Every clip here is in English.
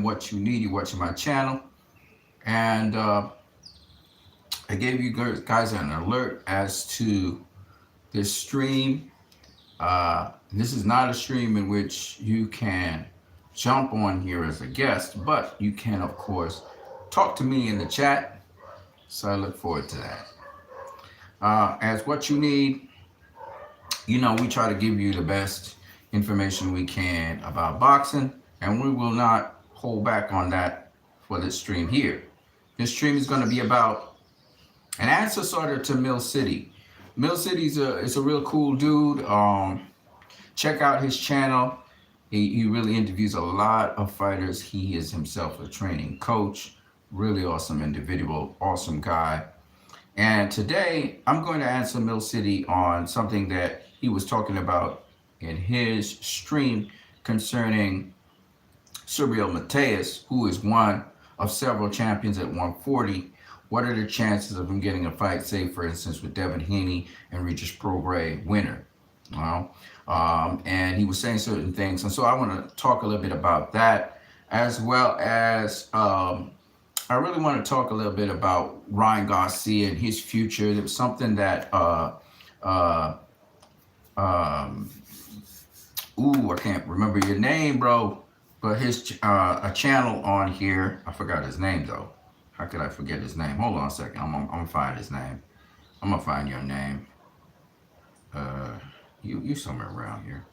what you need. You're watching my channel. And I gave you guys an alert as to this stream. This is not a stream in which you can jump on here as a guest, but you can, of course, talk to me in the chat. So I look forward to that. As what you need, we try to give you the best information we can about boxing, and we will not hold back on that for this stream here. This stream is going to be about an answer sort of to Mill City. Mill City's is a real cool dude. Check out his channel. He really interviews a lot of fighters. He is himself a training coach. Really awesome individual, awesome guy. And today I'm going to answer Mill City on something that he was talking about in his stream concerning Subriel Matias, who is one of several champions at 140. What are the chances of him getting a fight, say, for instance, with Devin Haney and Regis Prograis winner? And he was saying certain things. And so I want to talk a little bit about that, as well as I really want to talk a little bit about Ryan Garcia and his future. There was something that, I can't remember your name, bro. But his a channel on here, I forgot his name though. How could I forget his name? Hold on a second. I'm gonna find his name. I'm gonna find your name. You somewhere around here.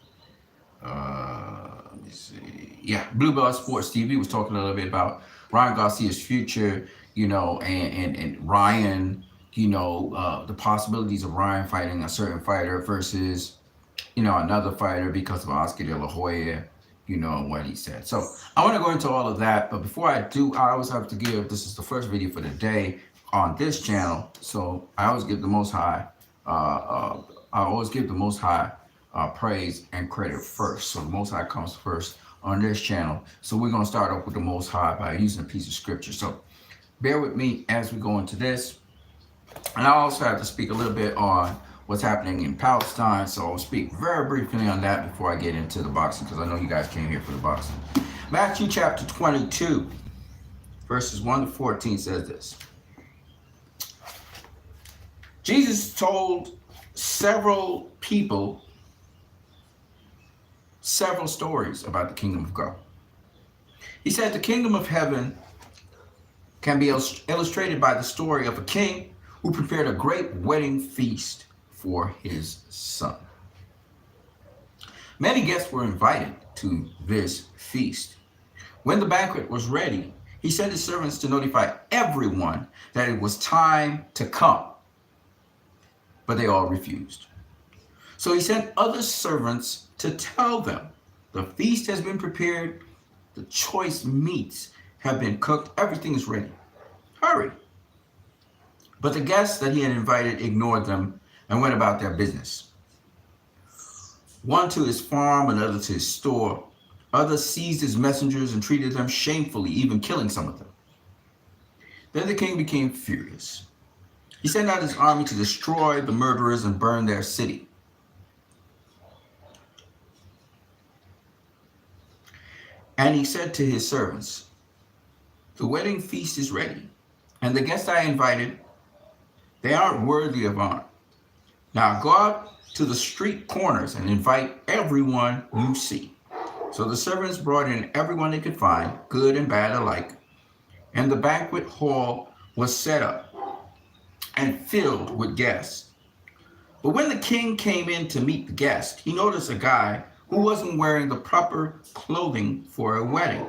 Let me see. Yeah, Blue Belt Sports TV was talking a little bit about Ryan Garcia's future, and Ryan, the possibilities of Ryan fighting a certain fighter versus, another fighter because of Oscar De La Hoya, what he said. So I want to go into all of that, but before I do, I always have to give, this is the first video for the day on this channel, so I always give the Most High, praise and credit first. So the Most High comes first on this channel. So we're going to start off with the Most High by using a piece of scripture. So bear with me as we go into this. And I also have to speak a little bit on what's happening in Palestine. So I'll speak very briefly on that before I get into the boxing, because I know you guys came here for the boxing. Matthew chapter 22, verses 1 to 14 says this. Jesus told several people several stories about the kingdom of God. He said the kingdom of heaven can be illustrated by the story of a king who prepared a great wedding feast for his son. Many guests were invited to this feast. When the banquet was ready, he sent his servants to notify everyone that it was time to come, but they all refused. So he sent other servants to tell them, the feast has been prepared, the choice meats have been cooked, everything is ready. Hurry. But the guests that he had invited ignored them and went about their business. One to his farm, another to his store. Others seized his messengers and treated them shamefully, even killing some of them. Then the king became furious. He sent out his army to destroy the murderers and burn their city. And he said to his servants, the wedding feast is ready, and the guests I invited, they aren't worthy of honor. Now go out to the street corners and invite everyone you see. So the servants brought in everyone they could find, good and bad alike, and the banquet hall was set up and filled with guests. But when the king came in to meet the guests, he noticed a guy who wasn't wearing the proper clothing for a wedding.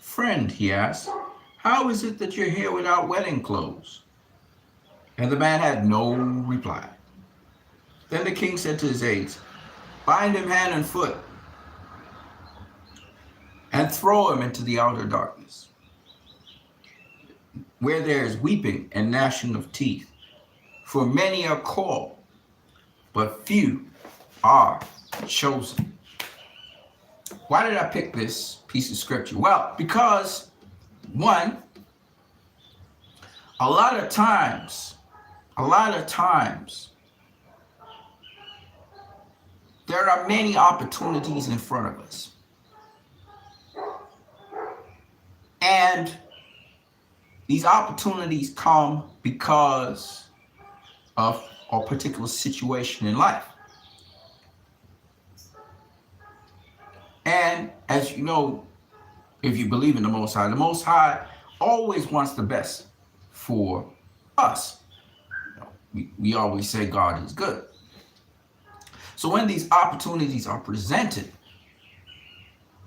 Friend, he asked, how is it that you're here without wedding clothes? And the man had no reply. Then the king said to his aides, bind him hand and foot and throw him into the outer darkness, where there is weeping and gnashing of teeth. For many are called, but few are chosen. Why did I pick this piece of scripture? Well, because one, a lot of times, there are many opportunities in front of us. And these opportunities come because of a particular situation in life. And as you know, if you believe in the Most High always wants the best for us. We always say God is good. So when these opportunities are presented,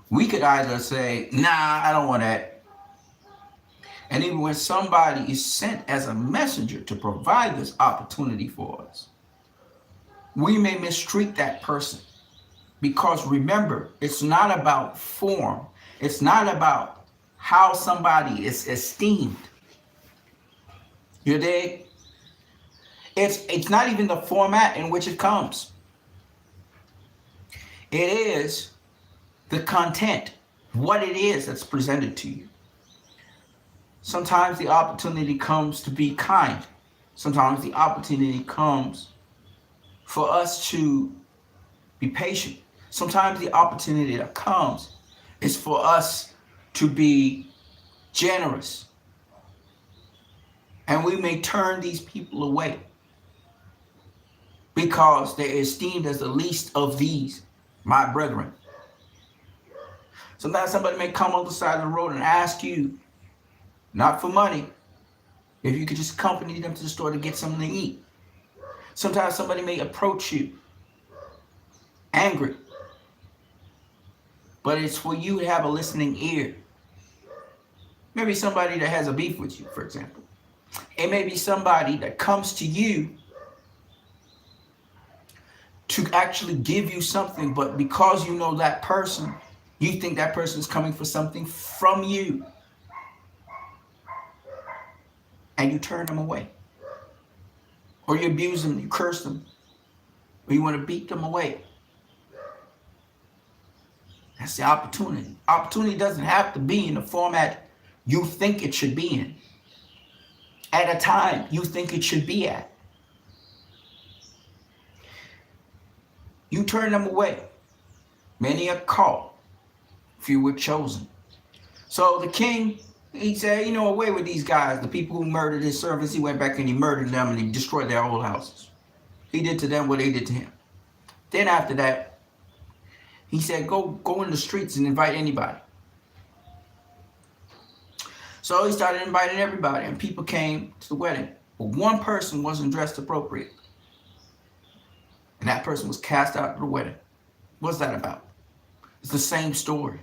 we could either say, nah, I don't want that. And even when somebody is sent as a messenger to provide this opportunity for us, we may mistreat that person. Because remember, it's not about form. It's not about how somebody is esteemed. You dig? It's not even the format in which it comes. It is the content, what it is that's presented to you. Sometimes the opportunity comes to be kind. Sometimes the opportunity comes for us to be patient. Sometimes the opportunity that comes is for us to be generous. And we may turn these people away because they're esteemed as the least of these, my brethren. Sometimes somebody may come on the side of the road and ask you, not for money, if you could just accompany them to the store to get something to eat. Sometimes somebody may approach you angry, but it's for you to have a listening ear. Maybe somebody that has a beef with you, for example. It may be somebody that comes to you to actually give you something, but because you know that person, you think that person is coming for something from you, and you turn them away. Or you abuse them, you curse them, or you want to beat them away. That's the opportunity. Opportunity doesn't have to be in the format you think it should be in, at a time you think it should be at. You turn them away. Many are called, few were chosen. So the king, he said, away with these guys, the people who murdered his servants. He went back and he murdered them and he destroyed their whole houses. He did to them what they did to him. Then after that, he said, go in the streets and invite anybody. So he started inviting everybody, and people came to the wedding. But one person wasn't dressed appropriately. And that person was cast out of the wedding. What's that about? It's the same story.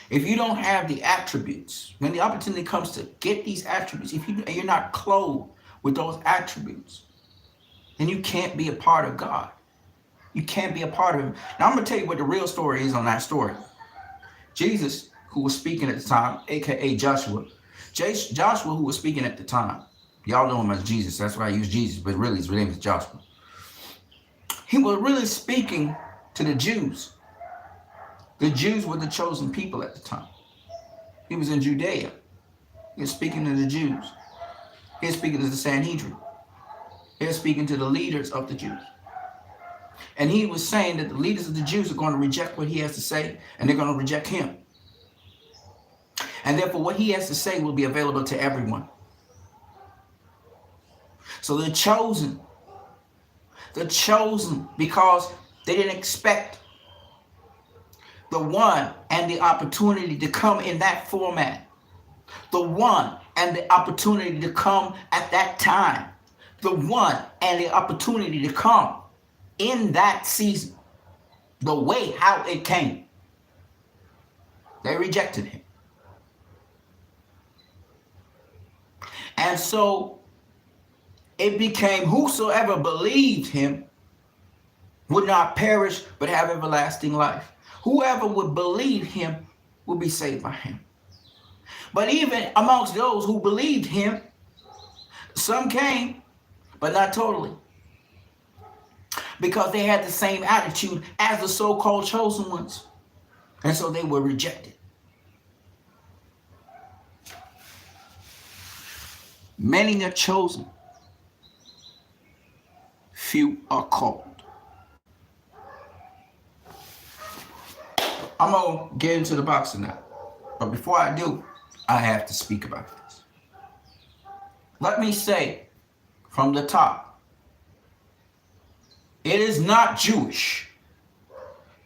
If you don't have the attributes, when the opportunity comes to get these attributes, if you're not clothed with those attributes, then you can't be a part of God. You can't be a part of him. Now I'm going to tell you what the real story is on that story. Jesus, who was speaking at the time, aka Joshua, who was speaking at the time, y'all know him as Jesus. That's why I use Jesus, but really his name is Joshua. He was really speaking to the Jews. The Jews were the chosen people at the time. He was in Judea. He was speaking to the Jews. He was speaking to the Sanhedrin. He was speaking to the leaders of the Jews. And he was saying that the leaders of the Jews are going to reject what he has to say, and they're going to reject him. And therefore, what he has to say will be available to everyone. So the chosen, because they didn't expect the one and the opportunity to come in that format. The one and the opportunity to come at that time. The one and the opportunity to come in that season. The way how it came. They rejected him. And so it became whosoever believed him would not perish but have everlasting life. Whoever would believe him would be saved by him. But even amongst those who believed him, some came, but not totally. Because they had the same attitude as the so-called chosen ones. And so they were rejected. Many are chosen. Few are called. I'm going to get into the boxing now. But before I do, I have to speak about this. Let me say from the top, it is not Jewish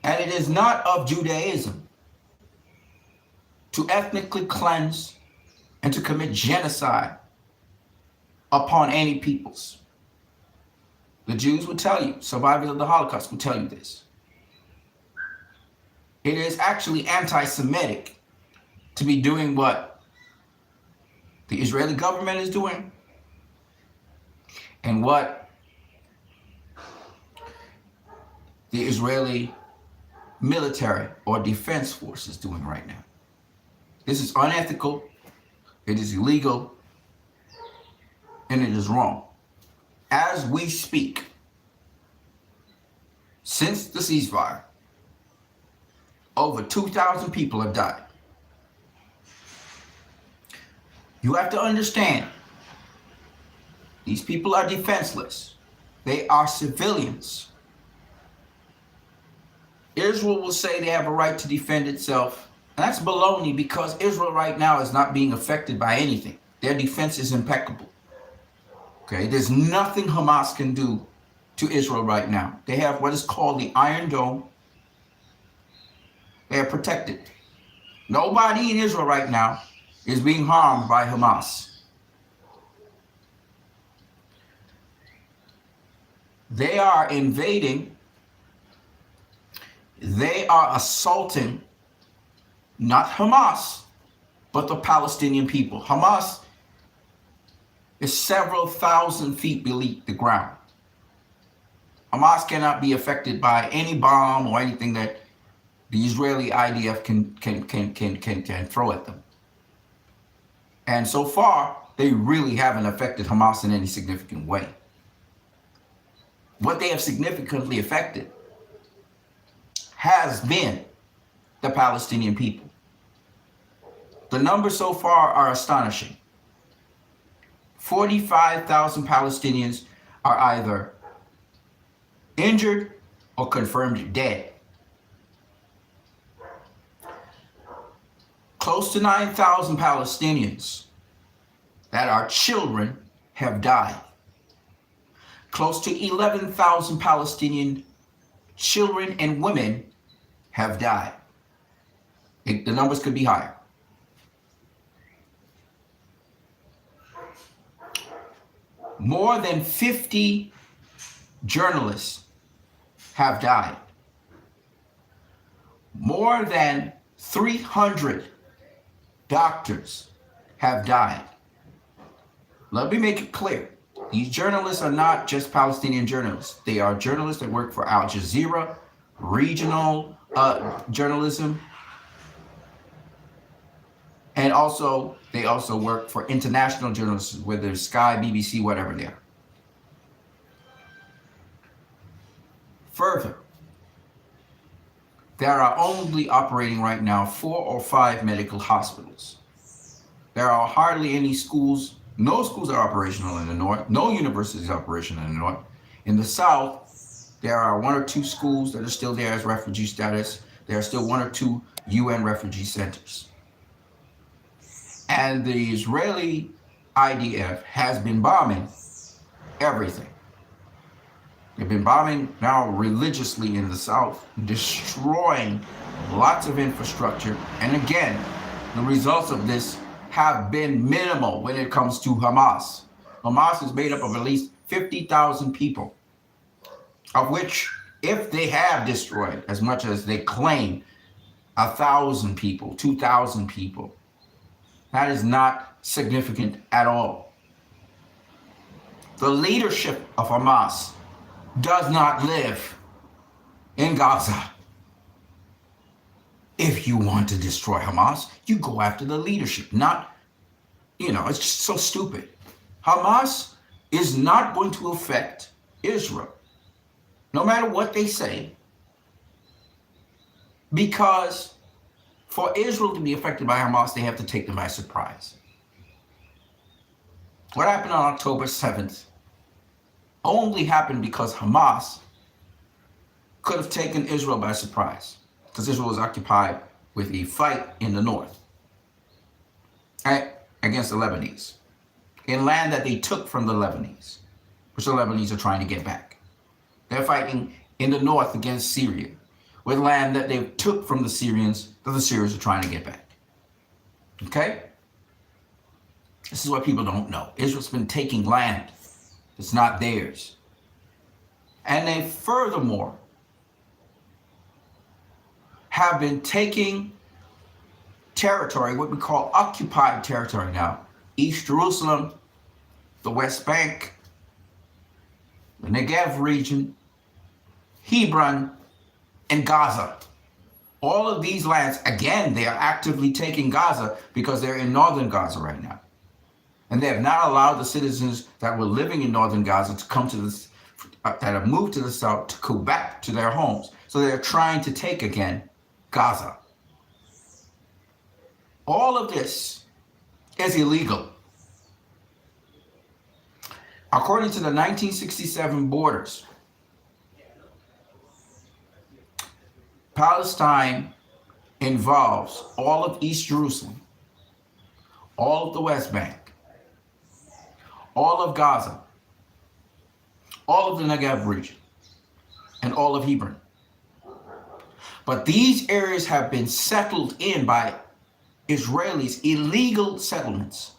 and it is not of Judaism to ethnically cleanse and to commit genocide upon any peoples. The Jews will tell you, survivors of the Holocaust will tell you this. It is actually anti-Semitic to be doing what the Israeli government is doing and what the Israeli military or defense force is doing right now. This is unethical, it is illegal, and it is wrong. As we speak, since the ceasefire, over 2,000 people have died. You have to understand, these people are defenseless. They are civilians. Israel will say they have a right to defend itself. And that's baloney, because Israel right now is not being affected by anything. Their defense is impeccable. Okay, there's nothing Hamas can do to Israel right now. They have what is called the Iron Dome. They are protected. Nobody in Israel right now is being harmed by Hamas. They are invading. They are assaulting not Hamas, but the Palestinian people. Hamas is several thousand feet beneath the ground. Hamas cannot be affected by any bomb or anything that the Israeli IDF can throw at them. And so far, they really haven't affected Hamas in any significant way. What they have significantly affected has been the Palestinian people. The numbers so far are astonishing. 45,000 Palestinians are either injured or confirmed dead. Close to 9,000 Palestinians that are children have died. Close to 11,000 Palestinian children and women have died. The numbers could be higher. More than 50 journalists have died. More than 300 doctors have died. Let me make it clear. These journalists are not just Palestinian journalists. They are journalists that work for Al Jazeera, regional journalism, and they also work for international journalists, whether it's Sky, BBC, whatever they are. Further, there are only operating right now 4 or 5 medical hospitals. There are hardly any schools. No schools are operational in the north. No universities are operational in the north. In the south, there are 1 or 2 schools that are still there as refugee status. There are still 1 or 2 UN refugee centers. And the Israeli IDF has been bombing everything. They've been bombing now religiously in the south, destroying lots of infrastructure. And again, the results of this have been minimal when it comes to Hamas. Hamas is made up of at least 50,000 people, of which, if they have destroyed as much as they claim, 1,000 people, 2,000 people, that is not significant at all. The leadership of Hamas does not live in Gaza. If you want to destroy Hamas, you go after the leadership, not, it's just so stupid. Hamas is not going to affect Israel, no matter what they say, because for Israel to be affected by Hamas, they have to take them by surprise. What happened on October 7th only happened because Hamas could have taken Israel by surprise, because Israel was occupied with a fight in the north. against the Lebanese, in land that they took from the Lebanese, which the Lebanese are trying to get back. They're fighting in the north against Syria, with land that they took from the Syrians that the Syrians are trying to get back. Okay? This is what people don't know. Israel's been taking land that's not theirs. And they furthermore have been taking territory, what we call occupied territory now. East Jerusalem, the West Bank, the Negev region, Hebron, and Gaza. All of these lands, again, they are actively taking Gaza because they're in northern Gaza right now. And they have not allowed the citizens that were living in northern Gaza to come to this, that have moved to the south, to go back to their homes. So they're trying to take again Gaza. All of this is illegal. According to the 1967 borders, Palestine involves all of East Jerusalem, all of the West Bank, all of Gaza, all of the Negev region, and all of Hebron. But these areas have been settled in by Israelis, illegal settlements.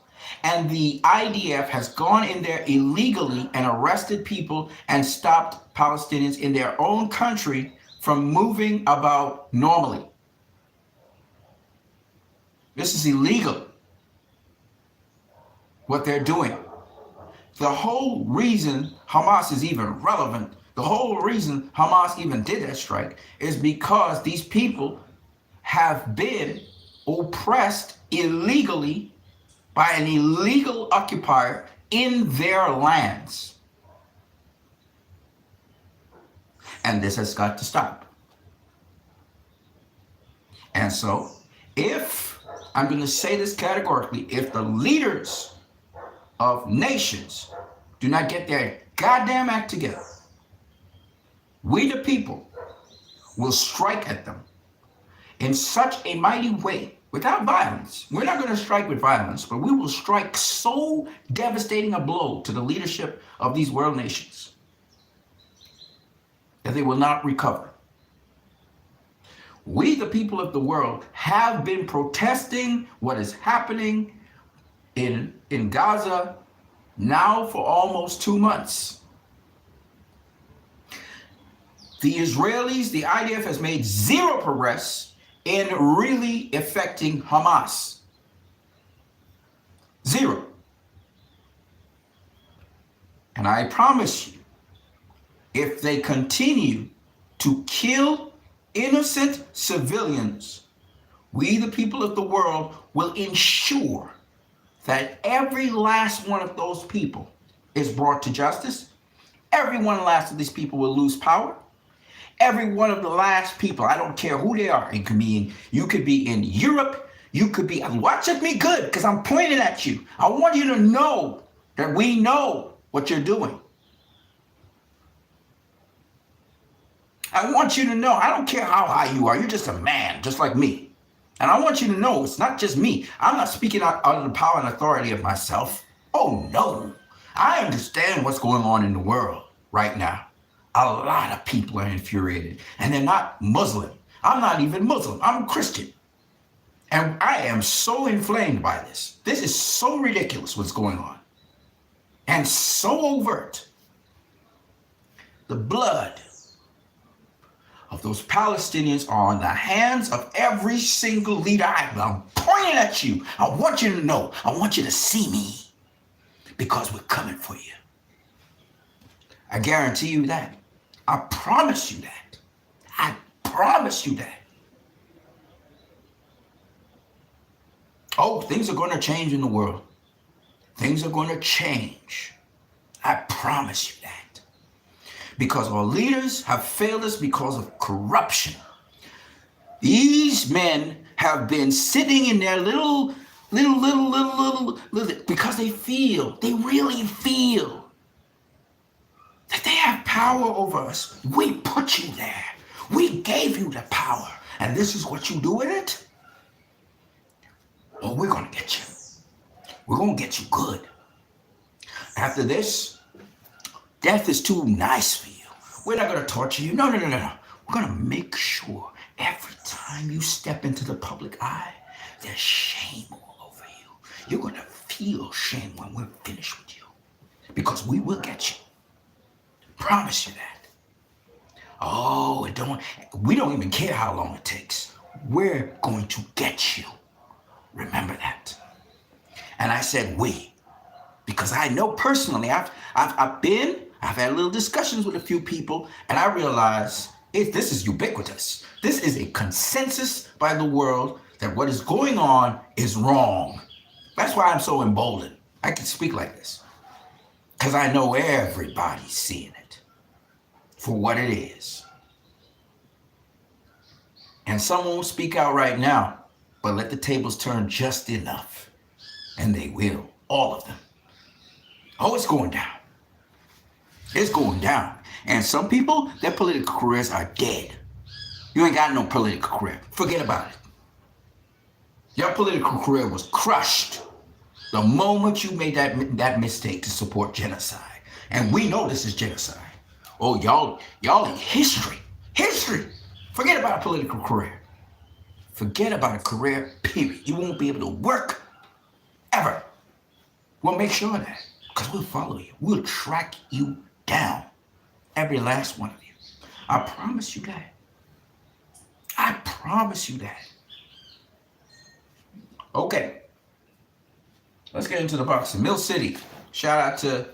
And the IDF has gone in there illegally and arrested people and stopped Palestinians in their own country from moving about normally. This is illegal, what they're doing. The whole reason Hamas is even relevant, the whole reason Hamas even did that strike is because these people have been oppressed illegally by an illegal occupier in their lands. And this has got to stop. And so, if, I'm going to say this categorically, if the leaders of nations do not get their goddamn act together, we the people will strike at them in such a mighty way, without violence. We're not going to strike with violence, but we will strike so devastating a blow to the leadership of these world nations that they will not recover. We, the people of the world, have been protesting what is happening in Gaza now for almost 2 months. The Israelis, the IDF has made zero progress in really affecting Hamas. Zero. And I promise you, if they continue to kill innocent civilians, we, the people of the world, will ensure that every last one of those people is brought to justice. Every one last of these people will lose power. Every one of the last people, I don't care who they are. You could be in Europe. You could be, watch me good, because I'm pointing at you. I want you to know that we know what you're doing. I want you to know, I don't care how high you are. You're just a man, just like me. And I want you to know, it's not just me. I'm not speaking out of the power and authority of myself. Oh, no. I understand what's going on in the world right now. A lot of people are infuriated, and they're not Muslim. I'm not even Muslim. I'm a Christian. And I am so inflamed by this. This is so ridiculous what's going on. And so overt. The blood of those Palestinians are on the hands of every single leader. I'm pointing at you. I want you to know. I want you to see me, because we're coming for you. I guarantee you that. I promise you that. I promise you that. Oh, things are going to change in the world. Things are going to change. I promise you that. Because our leaders have failed us because of corruption. These men have been sitting in their little, because they really feel that they have power over us. We put you there. We gave you the power. And this is what you do with it? Oh, we're going to get you. We're going to get you good. After this, death is too nice for you. We're not going to torture you. No, no, no, no, no. We're going to make sure every time you step into the public eye, there's shame all over you. You're going to feel shame when we're finished with you. Because we will get you. Promise you that. Oh, we don't even care how long it takes. We're going to get you. Remember that. And I said we, because I know personally, I've had little discussions with a few people, and I realize this is ubiquitous. This is a consensus by the world that what is going on is wrong. That's why I'm so emboldened. I can speak like this, because I know everybody's seeing it for what it is. And some won't speak out right now, but let the tables turn just enough. And they will, all of them. Oh, it's going down. It's going down. And some people, their political careers are dead. You ain't got no political career. Forget about it. Your political career was crushed the moment you made that mistake to support genocide. And we know this is genocide. Oh, y'all in history. History. Forget about a political career. Forget about a career, period. You won't be able to work ever. We'll make sure of that, because we'll follow you. We'll track you down. Every last one of you. I promise you that. I promise you that. Okay. Let's get into the boxing. Mill City. Shout out to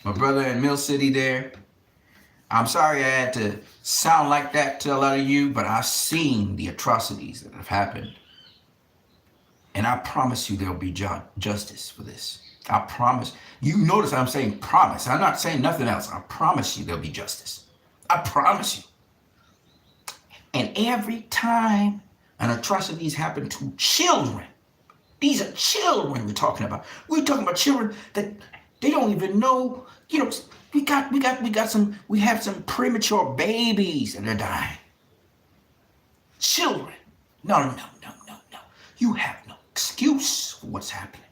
my brother in Mill City there. I'm sorry I had to sound like that to a lot of you, but I've seen the atrocities that have happened. And I promise you there'll be justice for this. I promise. You notice I'm saying promise. I'm not saying nothing else. I promise you there'll be justice. I promise you. And every time an atrocities happen to children, these are children we're talking about. We're talking about children that they don't even know, we have some premature babies that are dying. Children. No. You have no excuse for what's happening.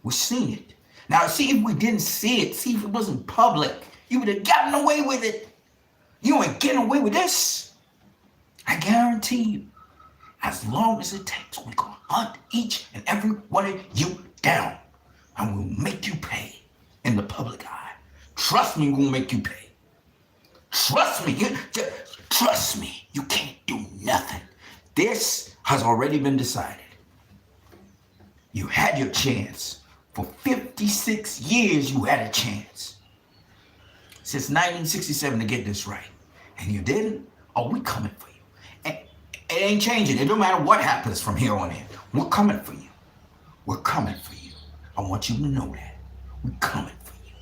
We've seen it. Now, see, if we didn't see it, see if it wasn't public, you would have gotten away with it. You ain't getting away with this. I guarantee you, as long as it takes, we're going to hunt each and every one of you down. And we'll make you pay in the public eye. Trust me, we'll make you pay. Trust me. Trust me. You can't do nothing. This has already been decided. You had your chance. For 56 years, you had a chance. Since 1967 to get this right. And you didn't? Oh, we coming for you. And it ain't changing. It don't matter what happens from here on in. We're coming for you. We're coming for you. I want you to know that. We're coming for you.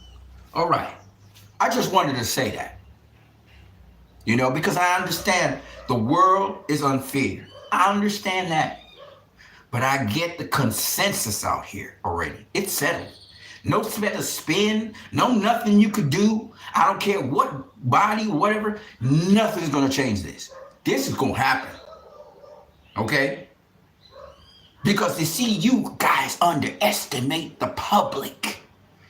All right. I just wanted to say that. Because I understand the world is unfair. I understand that. But I get the consensus out here already. It's settled. No better spin. No nothing you could do. I don't care what body, whatever. Nothing's going to change this. This is going to happen. Okay? Because you see, you guys underestimate the public.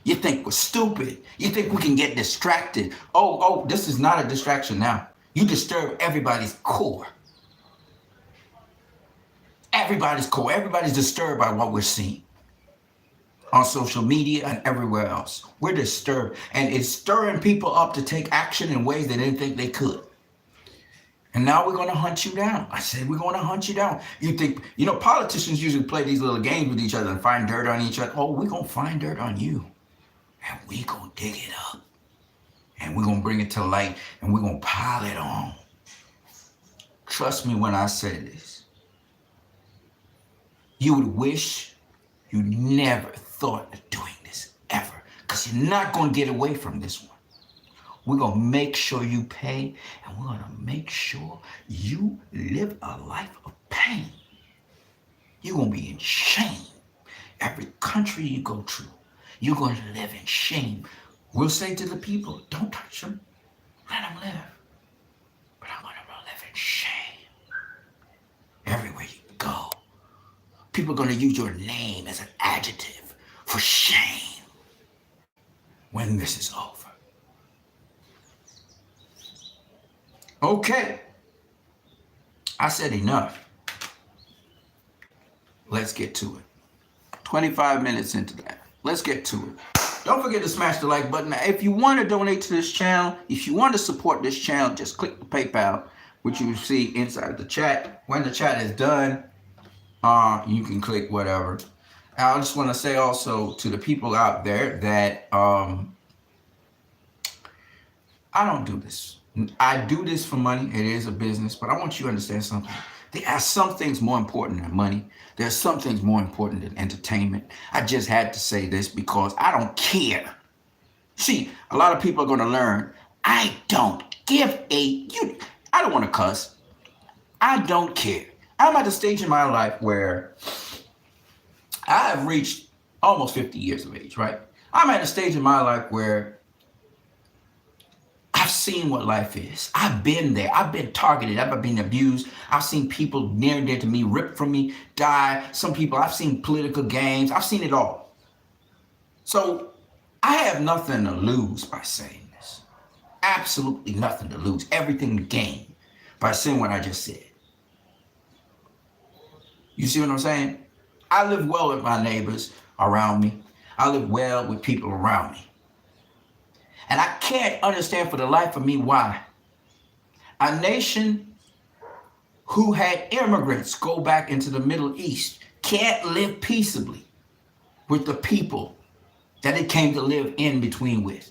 You think we're stupid. You think we can get distracted. Oh, this is not a distraction now. You disturb everybody's core. Everybody's core. Everybody's disturbed by what we're seeing on social media and everywhere else. We're disturbed. And it's stirring people up to take action in ways they didn't think they could. And now we're going to hunt you down. I said we're going to hunt you down. You think, politicians usually play these little games with each other and find dirt on each other. Oh, we're going to find dirt on you. And we're going to dig it up. And we're going to bring it to light. And we're going to pile it on. Trust me when I say this. You would wish you never thought of doing this ever. Because you're not going to get away from this one. We're going to make sure you pay. And we're going to make sure you live a life of pain. You're going to be in shame. Every country you go to, you're going to live in shame. We'll say to the people, don't touch them. Let them live. But I'm going to live in shame. Everywhere you go. People are going to use your name as an adjective for shame when this is over. Okay. I said enough. Let's get to it. 25 minutes into that. Let's get to it. Don't forget to smash the like button. If you want to donate to this channel, if you want to support this channel, just click the PayPal, which you see inside the chat. When the chat is done, you can click whatever. I just want to say also to the people out there that I don't do this. I do this for money. It is a business, but I want you to understand something. There are some things more important than money. There are some things more important than entertainment. I just had to say this because I don't care. See, a lot of people are going to learn. I don't give I don't want to cuss. I don't care. I'm at the stage in my life where I have reached almost 50 years of age, right? I'm at a stage in my life where I've seen what life is. I've been there. I've been targeted. I've been abused. I've seen people near and dear to me ripped from me, die. Some people, I've seen political games. I've seen it all. So I have nothing to lose by saying this. Absolutely nothing to lose. Everything to gain by saying what I just said. You see what I'm saying? I live well with my neighbors around me. I live well with people around me. And I can't understand for the life of me why a nation who had immigrants go back into the Middle East can't live peaceably with the people that it came to live in between with.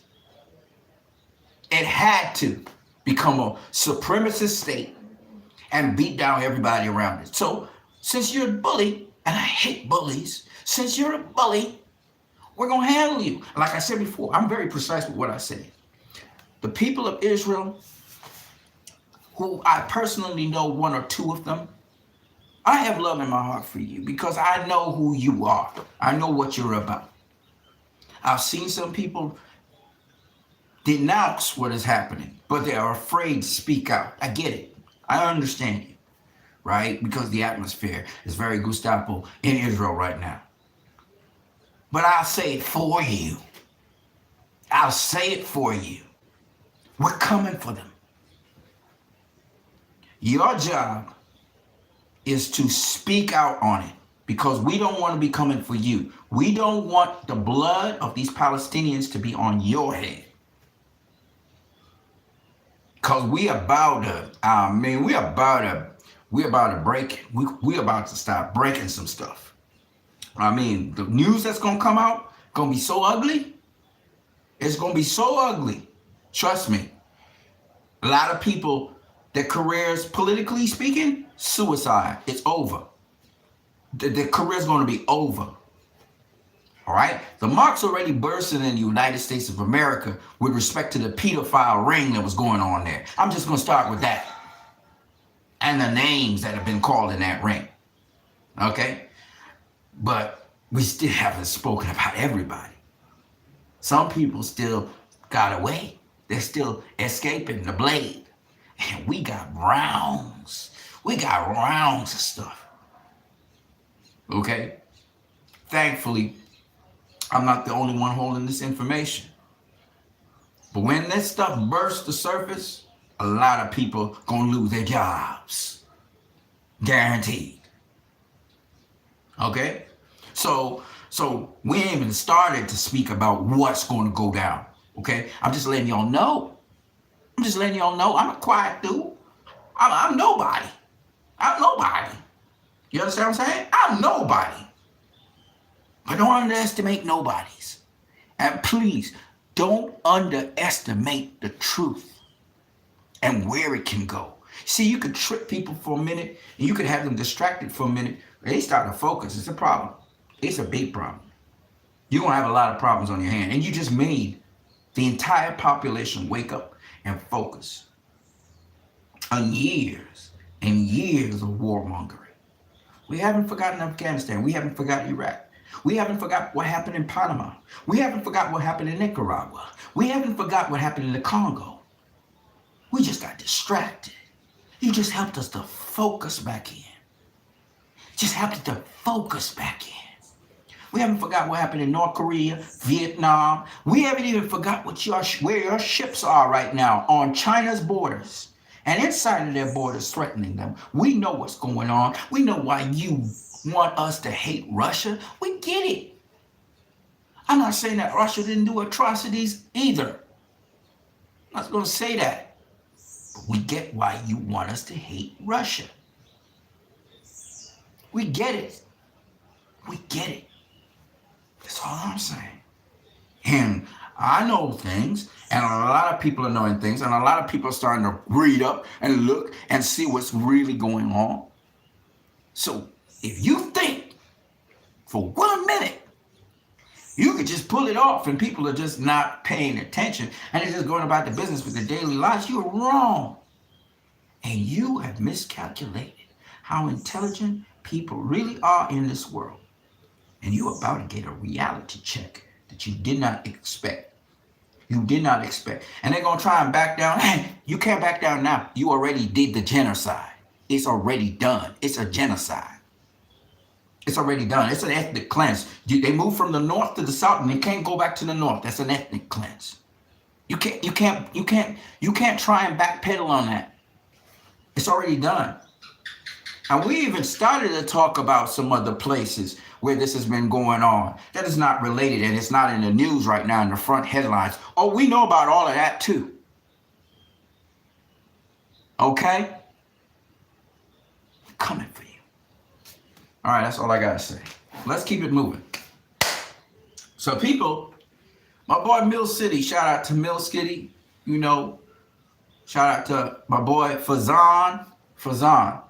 It had to become a supremacist state and beat down everybody around it. So since you're a bully, and I hate bullies, since you're a bully, we're going to handle you. Like I said before, I'm very precise with what I say. The people of Israel, who I personally know one or two of them, I have love in my heart for you because I know who you are. I know what you're about. I've seen some people denounce what is happening, but they are afraid to speak out. I get it. I understand you, right? Because the atmosphere is very Gestapo in Israel right now. But I'll say it for you. I'll say it for you. We're coming for them. Your job is to speak out on it because we don't want to be coming for you. We don't want the blood of these Palestinians to be on your head. Because we about to break. We about to start breaking some stuff. I mean, the news that's going to come out going to be so ugly. It's going to be so ugly. Trust me. A lot of people, their careers, politically speaking, suicide. It's over. Their career's going to be over. All right? The marks already bursting in the United States of America with respect to the pedophile ring that was going on there. I'm just going to start with that. And the names that have been called in that ring. Okay? But we still haven't spoken about everybody. Some people still got away. They're still escaping the blade. And we got rounds. We got rounds of stuff. Okay? Thankfully, I'm not the only one holding this information. But when this stuff bursts to surface, a lot of people gonna lose their jobs. Guaranteed. Okay? So we ain't even started to speak about what's going to go down. Okay? I'm just letting y'all know. I'm a quiet dude. I'm nobody. I'm nobody. You understand what I'm saying? I'm nobody. But don't underestimate nobodies. And please, don't underestimate the truth and where it can go. See, you could trick people for a minute, and you could have them distracted for a minute. They start to focus. It's a problem. It's a big problem. You're going to have a lot of problems on your hand. And you just made the entire population wake up and focus on years and years of warmongering. We haven't forgotten Afghanistan. We haven't forgotten Iraq. We haven't forgotten what happened in Panama. We haven't forgotten what happened in Nicaragua. We haven't forgotten what happened in the Congo. We just got distracted. You just helped us to focus back in. Just helped us to focus back in. We haven't forgot what happened in North Korea, Vietnam. We haven't even forgot where your ships are right now on China's borders and inside of their borders threatening them. We know what's going on. We know why you want us to hate Russia. We get it. I'm not saying that Russia didn't do atrocities either. I'm not going to say that. But we get why you want us to hate Russia. We get it. We get it. That's all I'm saying. And I know things, and a lot of people are knowing things, and a lot of people are starting to read up and look and see what's really going on. So if you think for 1 minute you could just pull it off and people are just not paying attention and they're just going about the business with their daily lives, you're wrong. And you have miscalculated how intelligent people really are in this world. And you're about to get a reality check that you did not expect. You did not expect. And they're going to try and back down. Hey, you can't back down now. You already did the genocide. It's already done. It's a genocide. It's already done. It's an ethnic cleanse. They moved from the north to the south and they can't go back to the north. That's an ethnic cleanse. You can't try and backpedal on that. It's already done. And we even started to talk about some other places where this has been going on. That is not related and it's not in the news right now in the front headlines. Oh, we know about all of that too. Okay? We're coming for you. All right, that's all I got to say. Let's keep it moving. So people, my boy Mill City, shout out to Mill City. You know, shout out to my boy Fazan. Fazan,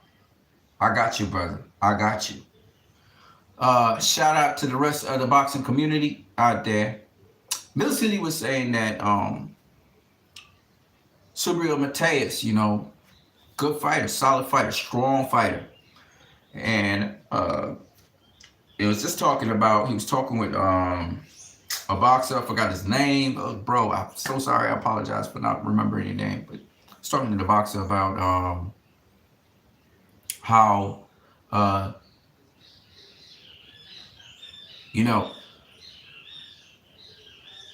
I got you, brother. I got you. Shout out to the rest of the boxing community out there. Mill City was saying that Subriel Matias, you know, good fighter, solid fighter, strong fighter. And it was just talking about, he was talking with a boxer, I forgot his name. Bro, I'm so sorry, I apologize for not remembering your name. But I was talking to the boxer about how, you know,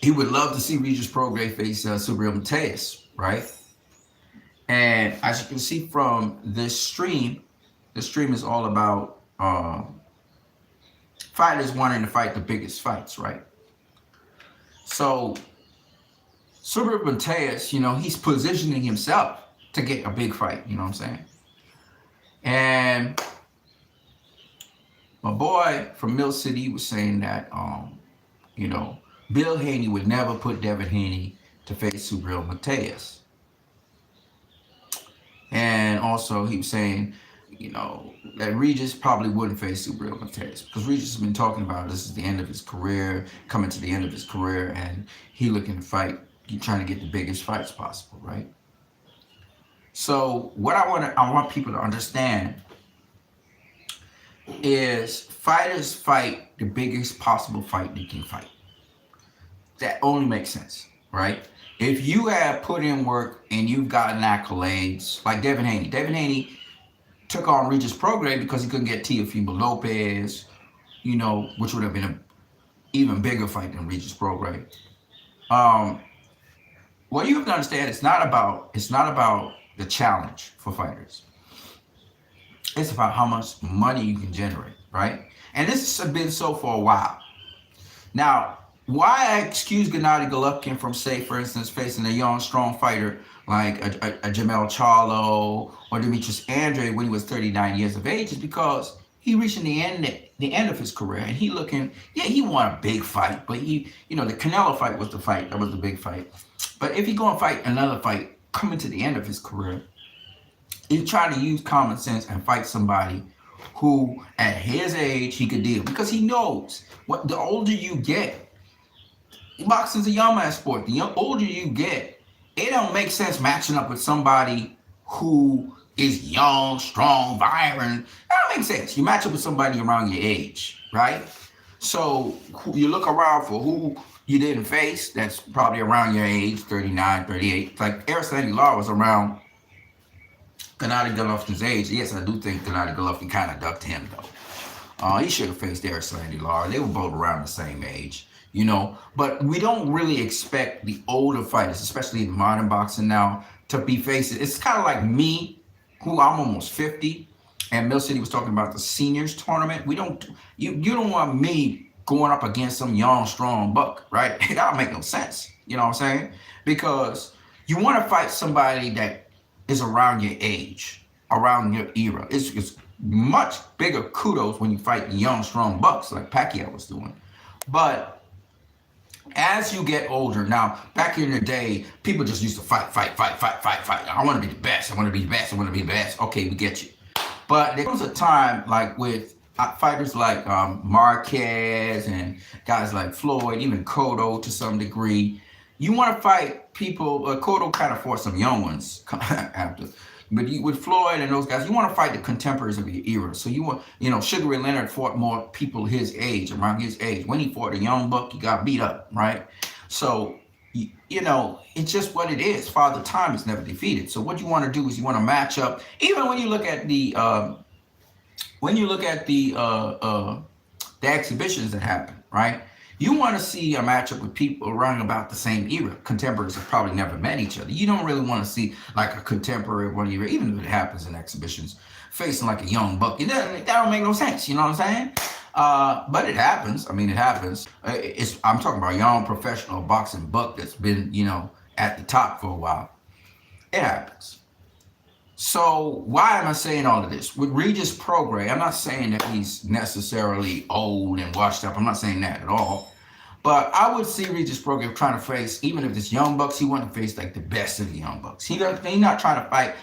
he would love to see Regis Prograis face Subriel Matias, right? And as you can see from this stream is all about fighters wanting to fight the biggest fights, right? So Subriel Matias, you know, he's positioning himself to get a big fight, you know what I'm saying? And my boy from Mill City was saying that, you know, Bill Haney would never put Devin Haney to face Subriel Matias. And also he was saying, you know, that Regis probably wouldn't face Subriel Matias because Regis has been talking about this is the end of his career, coming to the end of his career, and he looking to fight, trying to get the biggest fights possible, right? So what I want people to understand is fighters fight the biggest possible fight they can fight. That only makes sense, right? If you have put in work and you've gotten accolades, like Devin Haney took on Regis Prograis because he couldn't get Teofimo Lopez, you know, which would have been an even bigger fight than Regis Prograis. What you have to understand, it's not about the challenge for fighters. It's about how much money you can generate, right? And this has been so for a while. Now, why I excuse Gennady Golovkin from, say, for instance, facing a young, strong fighter like a Jermell Charlo or Demetrius Andrade when he was 39 years of age is because he reaching the end of his career and he looking, yeah, he won a big fight, but he, you know, the Canelo fight was the fight, that was the big fight. But if he go and fight another fight coming to the end of his career, he's trying to use common sense and fight somebody who at his age he could deal, because he knows what the older you get, boxing's a young man sport. The older you get, it don't make sense matching up with somebody who is young, strong, vibrant. That don't make sense. You match up with somebody around your age, right? So you look around for who you didn't face that's probably around your age, 39, 38. Like Erislandy Lara was around Gennady Golovkin's age. Yes, I do think Gennady Golovkin kind of ducked him, though. He should have faced Darius Slade Lara. They were both around the same age, you know. But we don't really expect the older fighters, especially in modern boxing now, to be facing. It's kind of like me, who I'm almost 50, and Mill City was talking about the seniors tournament. We don't, you don't want me going up against some young, strong buck, right? That don't make no sense. You know what I'm saying? Because you want to fight somebody that is around your age, around your era. It's much bigger kudos when you fight young, strong bucks like Pacquiao was doing. But as you get older, now back in the day, people just used to fight. I want to be the best. I want to be the best. I want to be the best. Okay, we get you. But there was a time like with fighters like Marquez and guys like Floyd, even Cotto to some degree. You want to fight people. Cotto kind of fought some young ones after. But with Floyd and those guys, you want to fight the contemporaries of your era. So you want, you know, Sugar Ray Leonard fought more people his age, around his age. When he fought a young buck, he got beat up, right? So, you know, it's just what it is. Father Time is never defeated. So what you want to do is you want to match up. Even when you look at the exhibitions that happen, right? You want to see a matchup with people around about the same era. Contemporaries have probably never met each other. You don't really want to see like a contemporary of one era, even if it happens in exhibitions, facing like a young buck. That don't make no sense. You know what I'm saying? But it happens. I mean, it happens. I'm talking about a young professional boxing buck that's been, you know, at the top for a while. It happens. So why am I saying all of this? With Regis Prograis, I'm not saying that he's necessarily old and washed up. I'm not saying that at all. But I would see Regis Prograis trying to face, even if it's young bucks, he want to face like the best of the young bucks. He's not trying to fight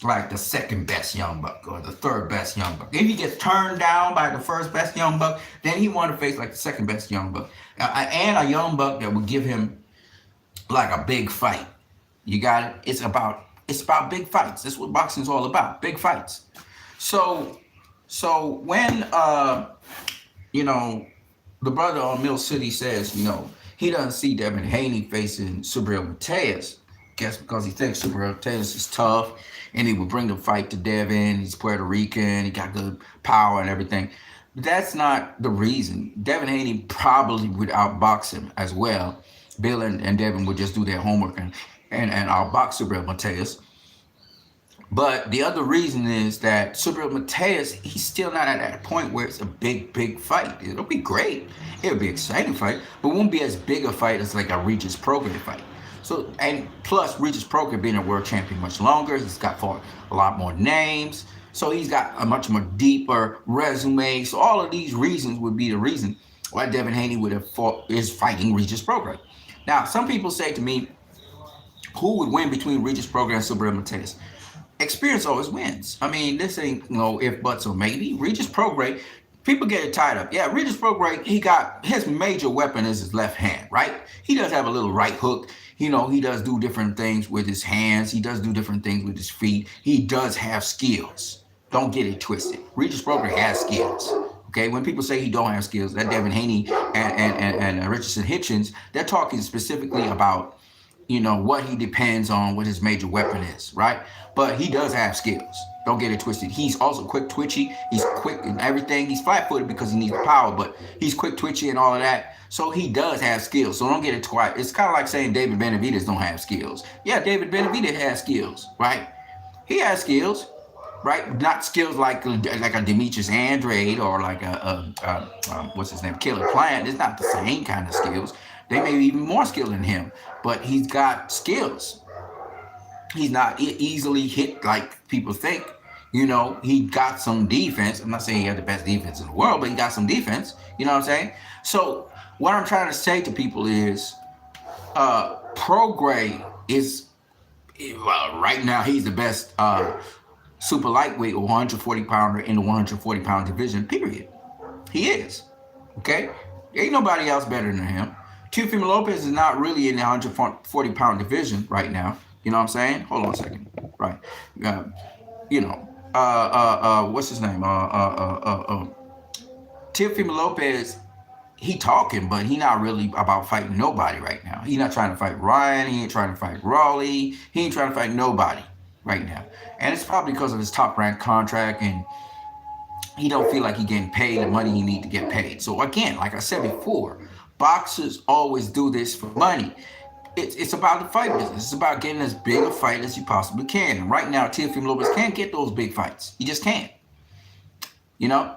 like the second best young buck or the third best young buck. If he gets turned down by the first best young buck, then he want to face like the second best young buck. And a young buck that would give him like a big fight. You got it? It's about big fights. That's what boxing's all about, big fights. So when you know, the brother on Mill City says, you know, he doesn't see Devin Haney facing Subriel Matias, guess because he thinks Subriel Matias is tough and he would bring the fight to Devin. He's Puerto Rican, he got good power and everything. That's not the reason. Devin Haney probably would outbox him as well. Bill and Devin would just do their homework and outbox Subriel Matias. But the other reason is that Subriel Matias, he's still not at that point where it's a big fight. It'll be great. It'll be an exciting fight, but it won't be as big a fight as like a Regis Prograis fight. So, and plus Regis Prograis being a world champion much longer, he's got fought a lot more names. So he's got a much more deeper resume. So all of these reasons would be the reason why Devin Haney is fighting Regis Prograis. Now, some people say to me, who would win between Regis Prograis and Subriel Matias? Experience always wins. I mean, this ain't no if, buts, or maybe. Regis Prograis, people get it tied up. Yeah, Regis Prograis, he got his major weapon is his left hand, right? He does have a little right hook. You know, he does do different things with his hands. He does do different things with his feet. He does have skills. Don't get it twisted. Regis Prograis has skills. Okay, when people say he don't have skills, that Devin Haney and Richardson Hitchens, they're talking specifically about, you know, what he depends on, what his major weapon is, right? But he does have skills. Don't get it twisted. He's also quick twitchy. He's quick in everything. He's flat-footed because he needs the power, but he's quick twitchy and all of that. So he does have skills. So don't get it twisted. It's kind of like saying David Benavidez don't have skills. Yeah, David Benavidez has skills, right? He has skills, right? Not skills like a Demetrius Andrade or like what's his name, Caleb Plant. It's not the same kind of skills. They may be even more skilled than him, but he's got skills. He's not easily hit like people think. You know, he got some defense. I'm not saying he had the best defense in the world, but he got some defense. You know what I'm saying? So what I'm trying to say to people is, Prograis is, right now, he's the best super lightweight or 140 pounder in the 140 pound division, period. He is. Okay? Ain't nobody else better than him. Teofimo Lopez is not really in the 140 pound division right now. You know what I'm saying? Hold on a second. Right. You know, what's his name? Teofimo Lopez, he talking, but he not really about fighting nobody right now. He not trying to fight Ryan. He ain't trying to fight Raleigh. He ain't trying to fight nobody right now. And it's probably because of his top ranked contract and he don't feel like he getting paid the money he need to get paid. So again, like I said before, boxers always do this for money. It's about the fight business. It's about getting as big a fight as you possibly can. And right now, Teofimo Lopez can't get those big fights. He just can't. You know?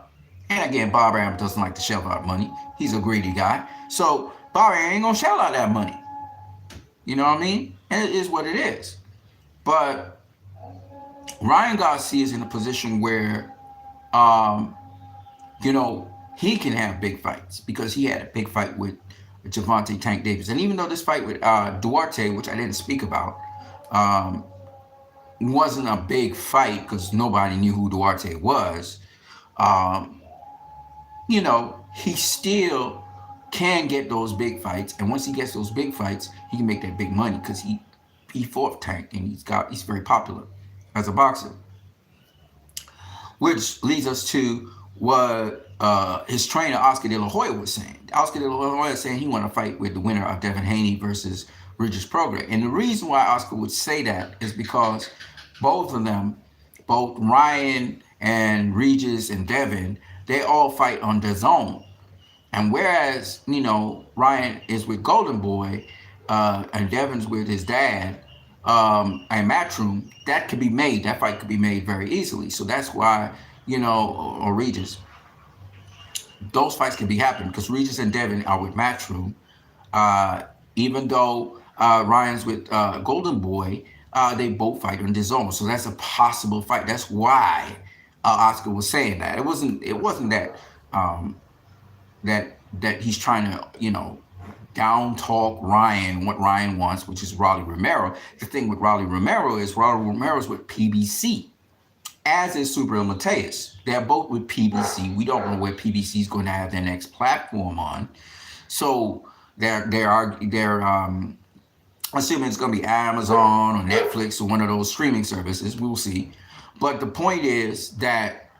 And again, Bob Arum doesn't like to shell out money. He's a greedy guy. So Bob Arum ain't gonna shell out that money. You know what I mean? And it is what it is. But Ryan Garcia is in a position where you know, he can have big fights because he had a big fight with Gervonta Tank Davis. And even though this fight with Duarte, which I didn't speak about, wasn't a big fight because nobody knew who Duarte was, you know, he still can get those big fights. And once he gets those big fights, he can make that big money because he fought Tank and he's very popular as a boxer. Which leads us to what his trainer Oscar De La Hoya was saying. Oscar De La Hoya saying he wanted to fight with the winner of Devin Haney versus Regis Prograis. And the reason why Oscar would say that is because both of them, both Ryan and Regis and Devin, they all fight on DAZN. And whereas, you know, Ryan is with Golden Boy and Devin's with his dad, and Matchroom, that could be made. That fight could be made very easily. So that's why, you know, or Regis, those fights can be happening because Regis and Devin are with Matchroom. Even though Ryan's with Golden Boy, they both fight on DAZN. So that's a possible fight. That's why Oscar was saying that. It wasn't that that he's trying to, you know, down talk Ryan, what Ryan wants, which is Rolly Romero. The thing with Rolly Romero is with PBC, as is Subriel Matias. They're both with PBC. We don't know where PBC is going to have their next platform on. So they're assuming it's going to be Amazon or Netflix or one of those streaming services. We'll see. But the point is that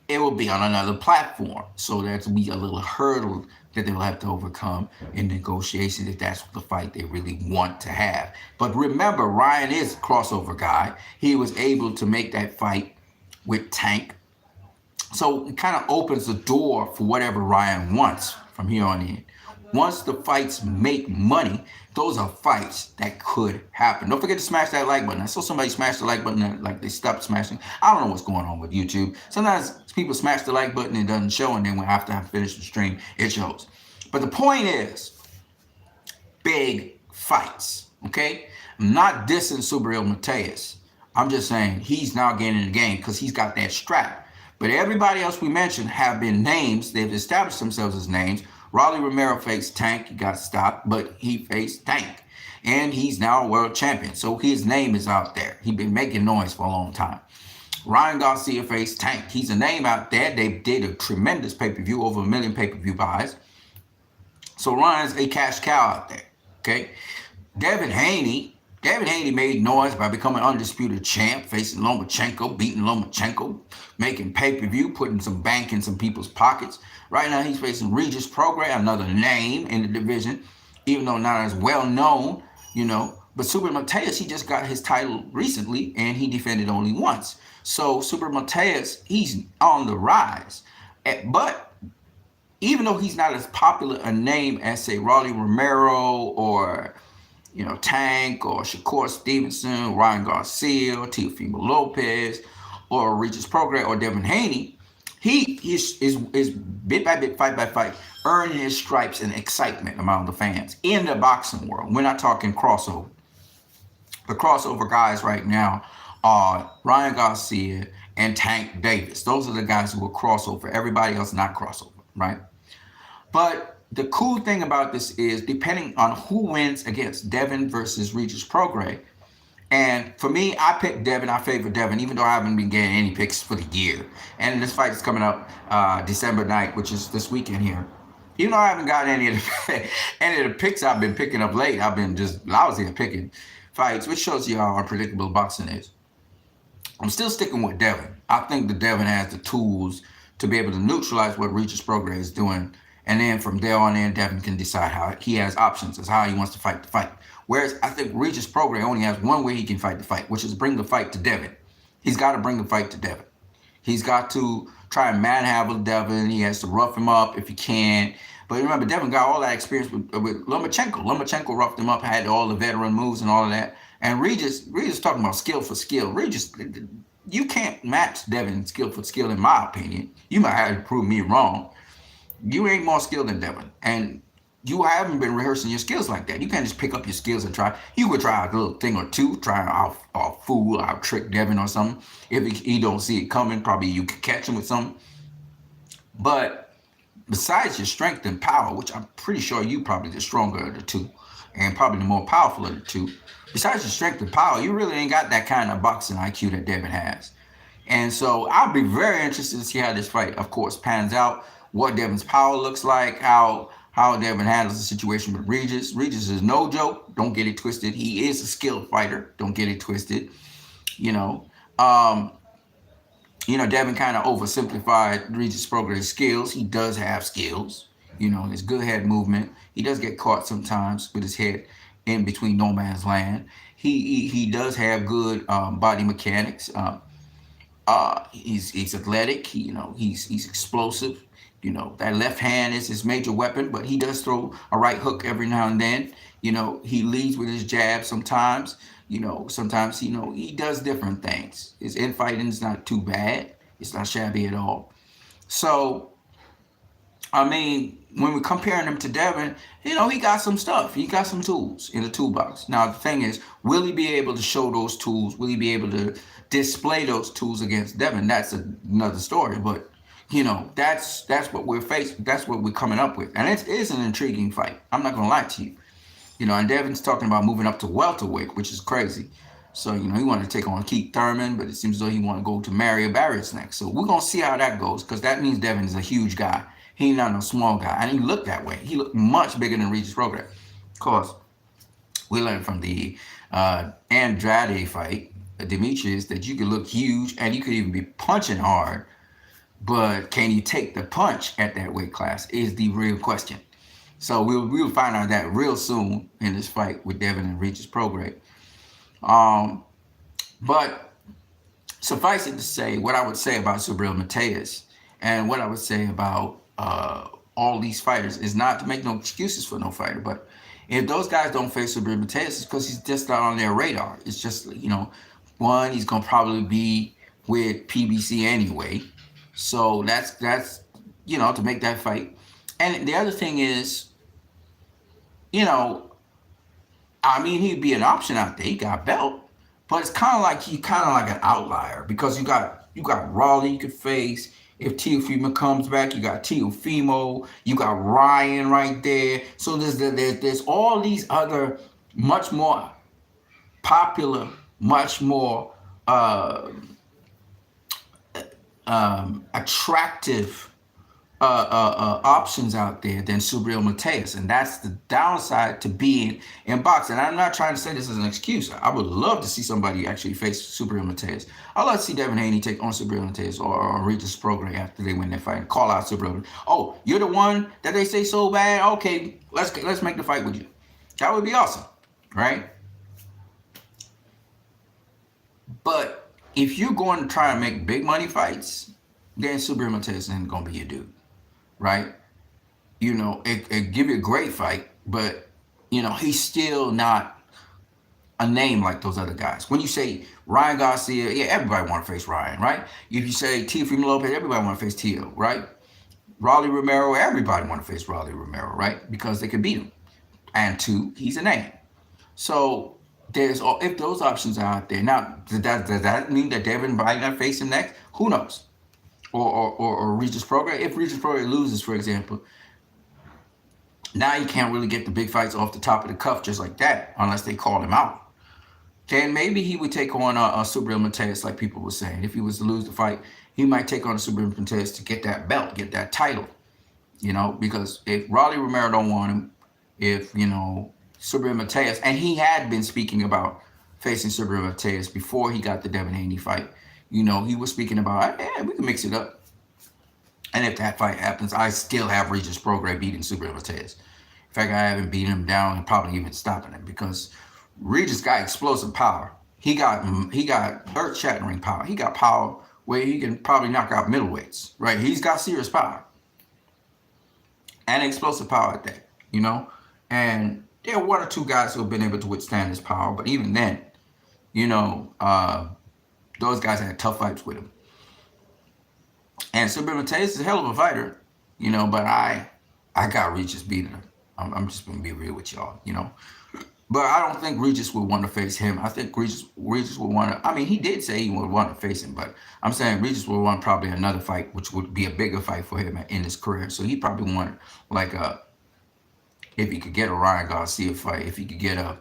it will be on another platform. So there's will be a little hurdle that they'll have to overcome in negotiations if that's the fight they really want to have. But remember, Ryan is a crossover guy. He was able to make that fight with Tank. So it kind of opens the door for whatever Ryan wants from here on in. Once the fights make money, those are fights that could happen. Don't forget to smash that like button. I saw somebody smash the like button, like they stopped smashing. I don't know what's going on with YouTube. Sometimes people smash the like button and it doesn't show, and then after I finish the stream, it shows. But the point is, big fights, okay? I'm not dissing Subriel Matias. I'm just saying he's now getting in the game because he's got that strap. But everybody else we mentioned have been names. They've established themselves as names. Rolly Romero faced Tank. He got stopped, but he faced Tank. And he's now a world champion. So his name is out there. He's been making noise for a long time. Ryan Garcia faced Tank. He's a name out there. They did a tremendous pay-per-view, over 1 million pay-per-view buys. So Ryan's a cash cow out there, okay? Devin Haney made noise by becoming undisputed champ, facing Lomachenko, beating Lomachenko, making pay-per-view, putting some bank in some people's pockets. Right now he's facing Regis Prograis, another name in the division, even though not as well known, you know. But Subriel Matias, he just got his title recently, and he defended only once. So Subriel Matias, he's on the rise. But even though he's not as popular a name as, say, Rolly Romero or, you know, Tank or Shakur Stevenson, Ryan Garcia, Teofimo Lopez, or Regis Prograis or Devin Haney, he is bit by bit, fight by fight, earning his stripes and excitement among the fans in the boxing world. We're not talking crossover. The crossover guys right now are Ryan Garcia and Tank Davis. Those are the guys who are crossover. Everybody else not crossover, right? But the cool thing about this is, depending on who wins against Devin versus Regis Prograis, and for me, I picked Devin. I favor Devin, even though I haven't been getting any picks for the year. And this fight is coming up December 9th, which is this weekend here. Even though I haven't gotten any of the picks I've been picking up late, I've been just lousy at picking fights, which shows you how unpredictable boxing is. I'm still sticking with Devin. I think that Devin has the tools to be able to neutralize what Regis Prograis is doing. And then from there on in, Devin can decide how he has options as how he wants to fight the fight. Whereas I think Regis Prograis only has one way he can fight the fight, which is bring the fight to Devin. He's got to bring the fight to Devin. He's got to try and manhandle Devin. He has to rough him up if he can. But remember, Devin got all that experience with Lomachenko. Lomachenko roughed him up, had all the veteran moves and all of that. And Regis talking about skill for skill. Regis, you can't match Devin skill for skill, in my opinion. You might have to prove me wrong. You ain't more skilled than Devin. And you haven't been rehearsing your skills like that. You can't just pick up your skills and try. You could try a little thing or two, try out fool, out trick Devin or something. If he don't see it coming, probably you could catch him with something. But besides your strength and power, which I'm pretty sure you probably the stronger of the two, and probably the more powerful of the two, besides your strength and power, you really ain't got that kind of boxing IQ that Devin has. And so I'll be very interested to see how this fight, of course, pans out, what Devin's power looks like, how Devin handles the situation with Regis. Regis is no joke. Don't get it twisted. He is a skilled fighter. Don't get it twisted. You know, Devin kind of oversimplified Regis Prograis' skills. He does have skills. His good head movement. He does get caught sometimes with his head in between no man's land. He does have good body mechanics. He's athletic. He's explosive. That left hand is his major weapon, but he does throw a right hook every now and then. He leads with his jab sometimes. Sometimes he does different things. His infighting is not too bad. It's not shabby at all. So, I mean, when we're comparing him to Devin, he got some stuff. He got some tools in the toolbox. Now, the thing is, will he be able to show those tools? Will he be able to display those tools against Devin? That's another story. But, that's what we're facing. That's what we're coming up with. And it is an intriguing fight. I'm not going to lie to you. And Devin's talking about moving up to welterweight, which is crazy. So, he wanted to take on Keith Thurman, but it seems as though he want to go to Mario Barrios next. So we're going to see how that goes, because that means Devin is a huge guy. He ain't not no small guy. And he looked that way. He looked much bigger than Regis Prograis. Of course, we learned from the Andrade fight, Demetrius, that you could look huge and you could even be punching hard. But can you take the punch at that weight class is the real question. So we'll find out that real soon in this fight with Devin and Regis Prograis. But suffice it to say, what I would say about Subriel Matias and what I would say about all these fighters is not to make no excuses for no fighter. But if those guys don't face Subriel Matias, it's because he's just not on their radar. It's just, one, he's going to probably be with PBC anyway. So that's to make that fight. And the other thing is, he'd be an option out there. He got belt, but it's kind of like an outlier, because you got Raleigh you could face. If Teofimo comes back, you got Teofimo. You got Ryan right there. So there's all these other much more popular, much more attractive options out there than Subriel Matias, and that's the downside to being in boxing. And I'm not trying to say this as an excuse. I would love to see somebody actually face Subriel Matias. I'd love to see Devin Haney take on Subriel Matias or Regis Prograis after they win their fight and call out Subriel. Oh, you're the one that they say so bad? Okay, let's make the fight with you. That would be awesome, right? But if you're going to try and make big money fights, then Subriel Matias ain't gonna be your dude. Right? It give you a great fight, but, he's still not a name like those other guys. When you say Ryan Garcia, yeah, everybody want to face Ryan, right? If you say Teofimo Lopez, everybody want to face Teo, right? Raleigh Romero, everybody want to face Raleigh Romero, right? Because they can beat him. And two, he's a name. So if those options are out there. Now, does that mean that Devin might not face him next? Who knows? Or Regis Prograis. If Regis Prograis loses, for example, now you can't really get the big fights off the top of the cuff just like that, unless they call him out. Then maybe he would take on a Subriel Matias, like people were saying. If he was to lose the fight, he might take on a Subriel Matias to get that belt, get that title. Because if Raleigh Romero don't want him, if, Subriel Matias, and he had been speaking about facing Subriel Matias before he got the Devin Haney fight. He was speaking about, we can mix it up. And if that fight happens, I still have Regis Prograis beating Subriel Matias. In fact, I haven't beaten him down and probably even stopping him, because Regis got explosive power. He got earth-shattering power. He got power where he can probably knock out middleweights, right? He's got serious power and explosive power at that, you know? And there are one or two guys who have been able to withstand his power, but even then, you know, those guys had tough fights with him. And Subriel Matias is a hell of a fighter, you know, but I got Regis beating him. I'm just gonna be real with y'all, you know. But I don't think Regis would want to face him. I think Regis would want to. I mean, he did say he would want to face him, but I'm saying Regis would want probably another fight, which would be a bigger fight for him in his career. So he probably want like if he could get a Ryan Garcia fight, if he could get a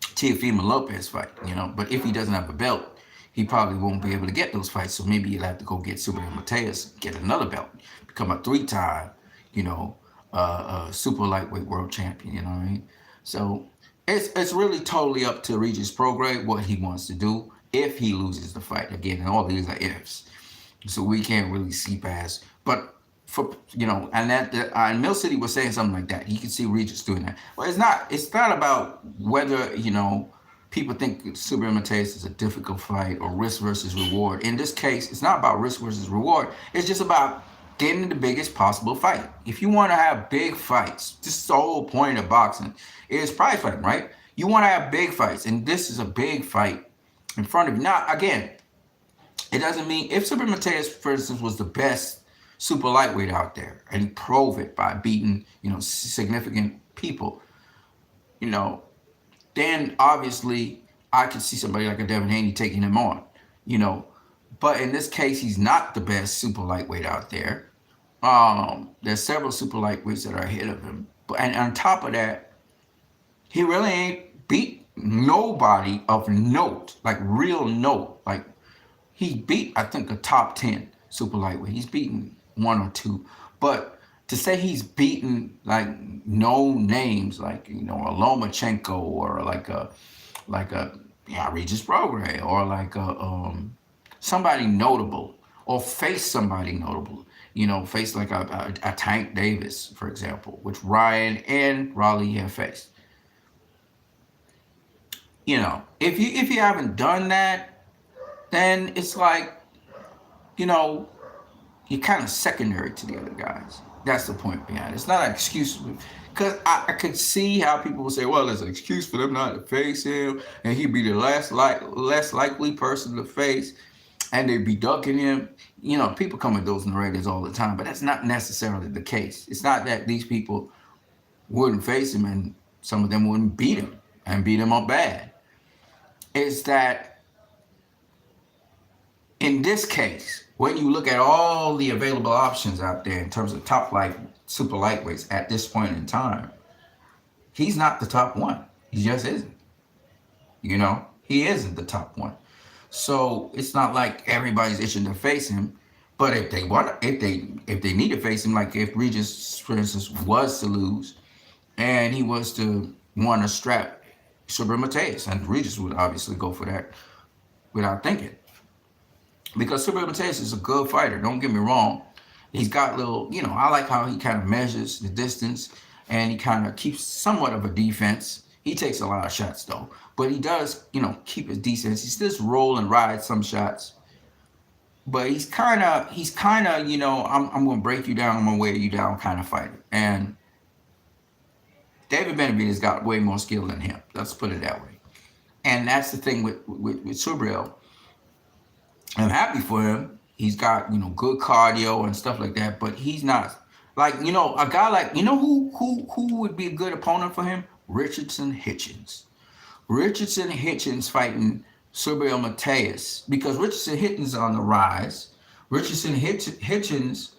Teofimo Lopez fight, you know. But if he doesn't have a belt, he probably won't be able to get those fights. So maybe he'll have to go get Subriel Matias, get another belt, become a 3-time, you know, super lightweight world champion. You know what I mean? So it's really totally up to Regis Prograis what he wants to do if he loses the fight. Again, and all these are ifs, so we can't really see past. But for, you know, and that and Mill City was saying something like that. He could see Regis doing that. Well, it's not about whether, you know, people think Subriel Matias is a difficult fight or risk versus reward. In this case, it's not about risk versus reward. It's just about getting the biggest possible fight. If you want to have big fights, this is the whole point of boxing, is prize fighting, right? You want to have big fights, and this is a big fight in front of you. Now, again, it doesn't mean if Subriel Matias, for instance, was the best super lightweight out there, and he proved it by beating, you know, significant people, you know, then obviously I could see somebody like a Devin Haney taking him on, you know. But in this case, he's not the best super lightweight out there. There's several super lightweights that are ahead of him. But and on top of that, he really ain't beat nobody of note, like real note. Like he beat, I think, a top 10 super lightweight. He's beaten one or two. But to say he's beaten like no names, like, you know, a Lomachenko or like a Regis Prograis or like a somebody notable, or face somebody notable, you know, face like a Tank Davis, for example, which Ryan and Raleigh have faced. You know, if you haven't done that, then it's like, you know, you're kind of secondary to the other guys. That's the point behind it. It's not an excuse, because I could see how people will say, well, there's an excuse for them not to face him, and he'd be the less likely person to face, and they'd be ducking him. You know, people come with those narratives all the time, but that's not necessarily the case. It's not that these people wouldn't face him and some of them wouldn't beat him and beat him up bad. It's that in this case, when you look at all the available options out there in terms of top super lightweights at this point in time, he's not the top one. He just isn't. You know, he isn't the top one. So it's not like everybody's itching to face him. But if they need to face him, like if Regis, for instance, was to lose and he was to want to strap Subriel Matias, and Regis would obviously go for that without thinking. Because Subriel Matias is a good fighter, don't get me wrong. He's got little, you know, I like how he kind of measures the distance and he kind of keeps somewhat of a defense. He takes a lot of shots though, but he does, you know, keep his defense. He still roll and ride some shots, but he's kind of, you know, I'm going to break you down, I'm going to wear you down kind of fighter. And David Benavidez got way more skill than him. Let's put it that way. And that's the thing with Subriel. I'm happy for him. He's got, you know, good cardio and stuff like that, but he's not like, you know, a guy like, you know, who would be a good opponent for him? Richardson Hitchens. Richardson Hitchens fighting Subriel Matias, because Richardson Hitchens is on the rise. Richardson Hitchens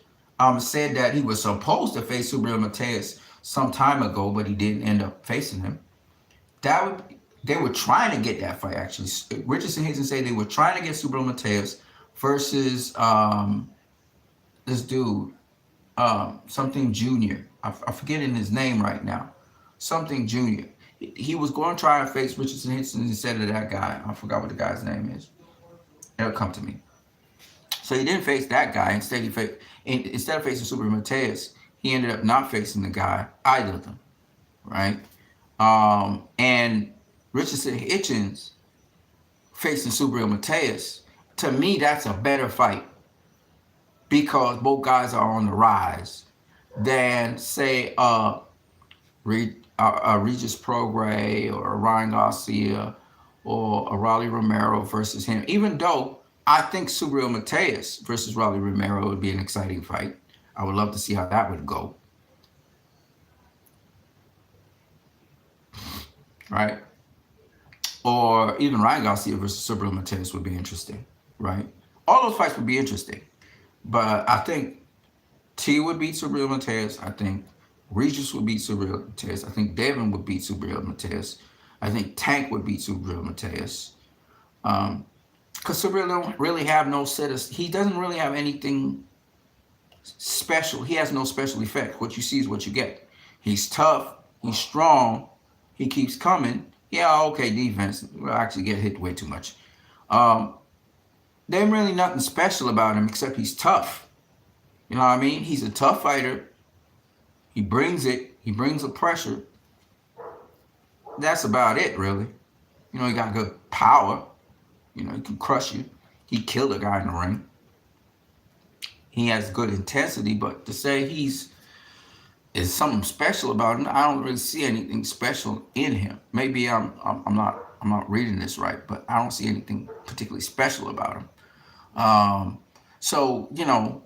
said that he was supposed to face Subriel Matias some time ago, but he didn't end up facing him. They were trying to get that fight, actually. Richardson Hitchens said they were trying to get Subriel Matias versus this dude, something Junior. I'm forgetting his name right now. Something Junior. He was going to try and face Richardson Hitchens instead of that guy. I forgot what the guy's name is. It'll come to me. So he didn't face that guy. Instead of facing Subriel Matias, he ended up not facing the guy, either of them, right? And Richardson Hitchens facing Subriel Matias To me, that's a better fight because both guys are on the rise than say Regis Prograis or Ryan Garcia or a Raleigh Romero versus him. Even though I think Subriel Matias versus Raleigh Romero would be an exciting fight. I would love to see how that would go. Right? Or even Ryan Garcia versus Subriel Matias would be interesting. Right? All those fights would be interesting. But I think T would beat Subriel Matias. I think Regis would beat Subriel Matias. I think Devin would beat Subriel Matias. I think Tank would beat Subriel Matias. Because Subriel don't really have no set of, he doesn't really have anything special. He has no special effect. What you see is what you get. He's tough. He's strong. He keeps coming. Yeah, okay, defense. We'll actually get hit way too much. There ain't really nothing special about him except he's tough. You know what I mean? He's a tough fighter. He brings it. He brings the pressure. That's about it, really. You know, he got good power. You know, he can crush you. He killed a guy in the ring. He has good intensity, but to say is something special about him, I don't really see anything special in him. Maybe I'm not reading this right, but I don't see anything particularly special about him. So you know,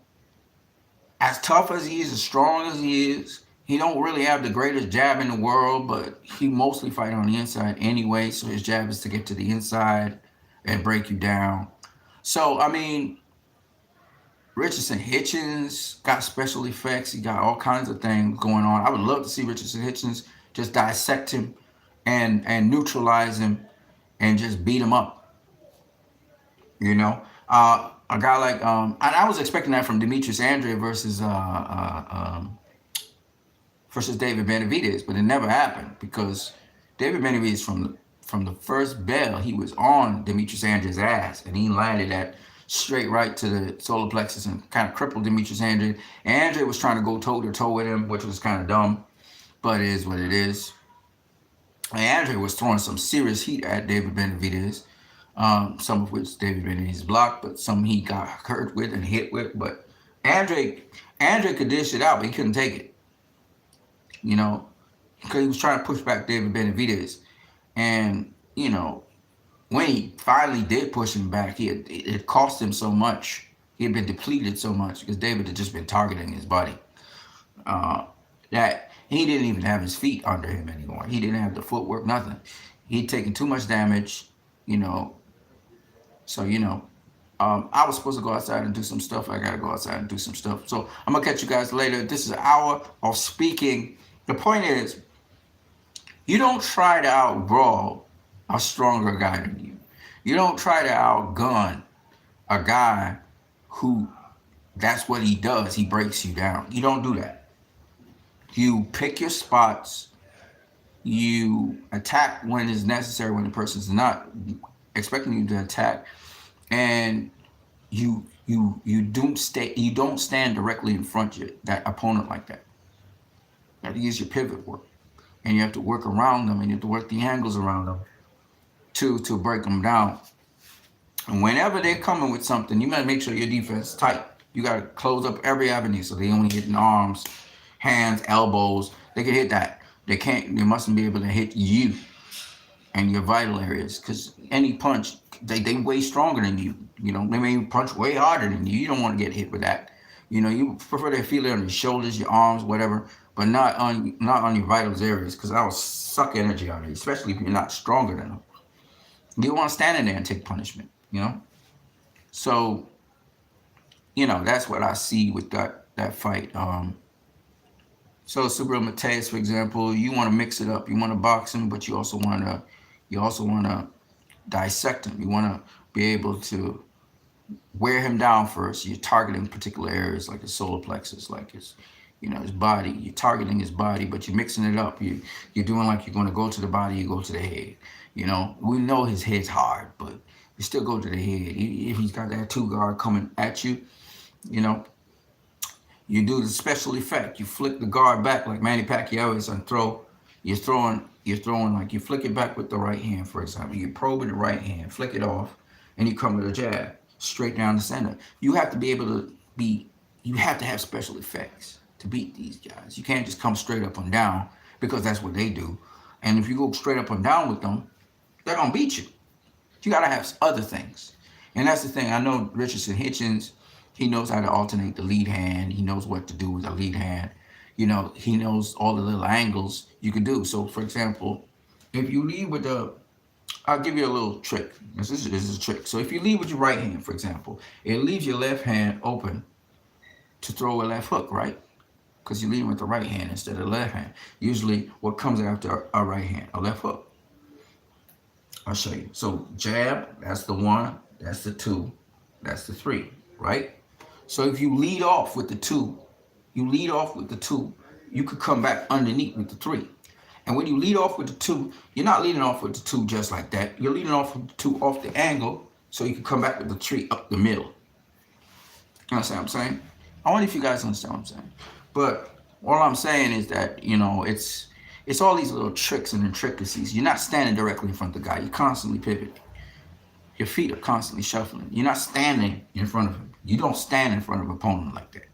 as tough as he is, as strong as he is, he don't really have the greatest jab in the world, but he mostly fight on the inside anyway. So his jab is to get to the inside and break you down. So I mean, Richardson Hitchens got special effects. He got all kinds of things going on. I would love to see Richardson Hitchens just dissect him and neutralize him and just beat him up. You know, a guy like and I was expecting that from Demetrius Andrade versus David Benavidez, but it never happened because David Benavidez from the first bell he was on Demetrius Andrade's ass, and he landed that straight right to the solar plexus and kind of crippled Demetrius Andrade. Andrade was trying to go toe to toe with him, which was kind of dumb, but it is what it is. And Andrade was throwing some serious heat at David Benavidez, some of which David Benavidez blocked, but some he got hurt with and hit with. But Andrade could dish it out, but he couldn't take it. You know, because he was trying to push back David Benavidez, and you know, when he finally did push him back, it cost him so much. He had been depleted so much because David had just been targeting his body. That he didn't even have his feet under him anymore. He didn't have the footwork, nothing. He'd taken too much damage, you know. So, you know, I was supposed to go outside and do some stuff. I got to go outside and do some stuff. So I'm going to catch you guys later. This is an hour of speaking. The point is, you don't try to outbrawl a stronger guy than you. You don't try to outgun a guy who that's what he does. He breaks you down. You don't do that. You pick your spots. You attack when it's necessary, when the person's not expecting you to attack, and you don't stand directly in front of that opponent like that. You have to use your pivot work, and you have to work around them, and you have to work the angles around them to break them down. And whenever they're coming with something, you gotta make sure your defense is tight. You gotta close up every avenue so they only hitting arms, hands, elbows. They can hit that. They mustn't be able to hit you and your vital areas, because any punch, they way stronger than you. You know, they may punch way harder than you. You don't want to get hit with that. You know, you prefer to feel it on your shoulders, your arms, whatever, but not on your vital areas, because that will suck energy out of you, especially if you're not stronger than them. You want to stand in there and take punishment, you know? So, you know, that's what I see with that fight. So Subriel Matias, for example, you want to mix it up. You want to box him, but you also want to dissect him. You want to be able to wear him down first. You're targeting particular areas like his solar plexus, like his, you know, his body. You're targeting his body, but you're mixing it up. You're doing like you're going to go to the body, you go to the head. You know, we know his head's hard, but you still go to the head. If he's got that two guard coming at you, you know, you do the special effect. You flick the guard back like Manny Pacquiao is and throw. You're throwing like you flick it back with the right hand, for example. You probe with the right hand, flick it off, and you come with a jab. straight down the center. You have to be able to be, you have to have special effects to beat these guys. You can't just come straight up and down because that's what they do. And if you go straight up and down with them, they're going to beat you. You got to have other things. And that's the thing. I know Richardson Hitchens, he knows how to alternate the lead hand. He knows what to do with the lead hand. You know, he knows all the little angles you can do. So, for example, if you lead with the, I'll give you a little trick. This is a trick. So if you lead with your right hand, for example, it leaves your left hand open to throw a left hook, right? Because you're leading with the right hand instead of the left hand. Usually what comes after our right hand? A left hook. I'll show you. So jab, that's the 1, that's the 2, that's the 3, right? So if you lead off with the 2, you could come back underneath with the 3. And when you lead off with the 2, you're not leading off with the 2 just like that. You're leading off with the 2 off the angle so you can come back with the 3 up the middle. You understand what I'm saying? I wonder if you guys understand what I'm saying. But all I'm saying is that, you know, it's all these little tricks and intricacies. You're not standing directly in front of the guy. You're constantly pivoting. Your feet are constantly shuffling. You're not standing in front of him. You don't stand in front of an opponent like that,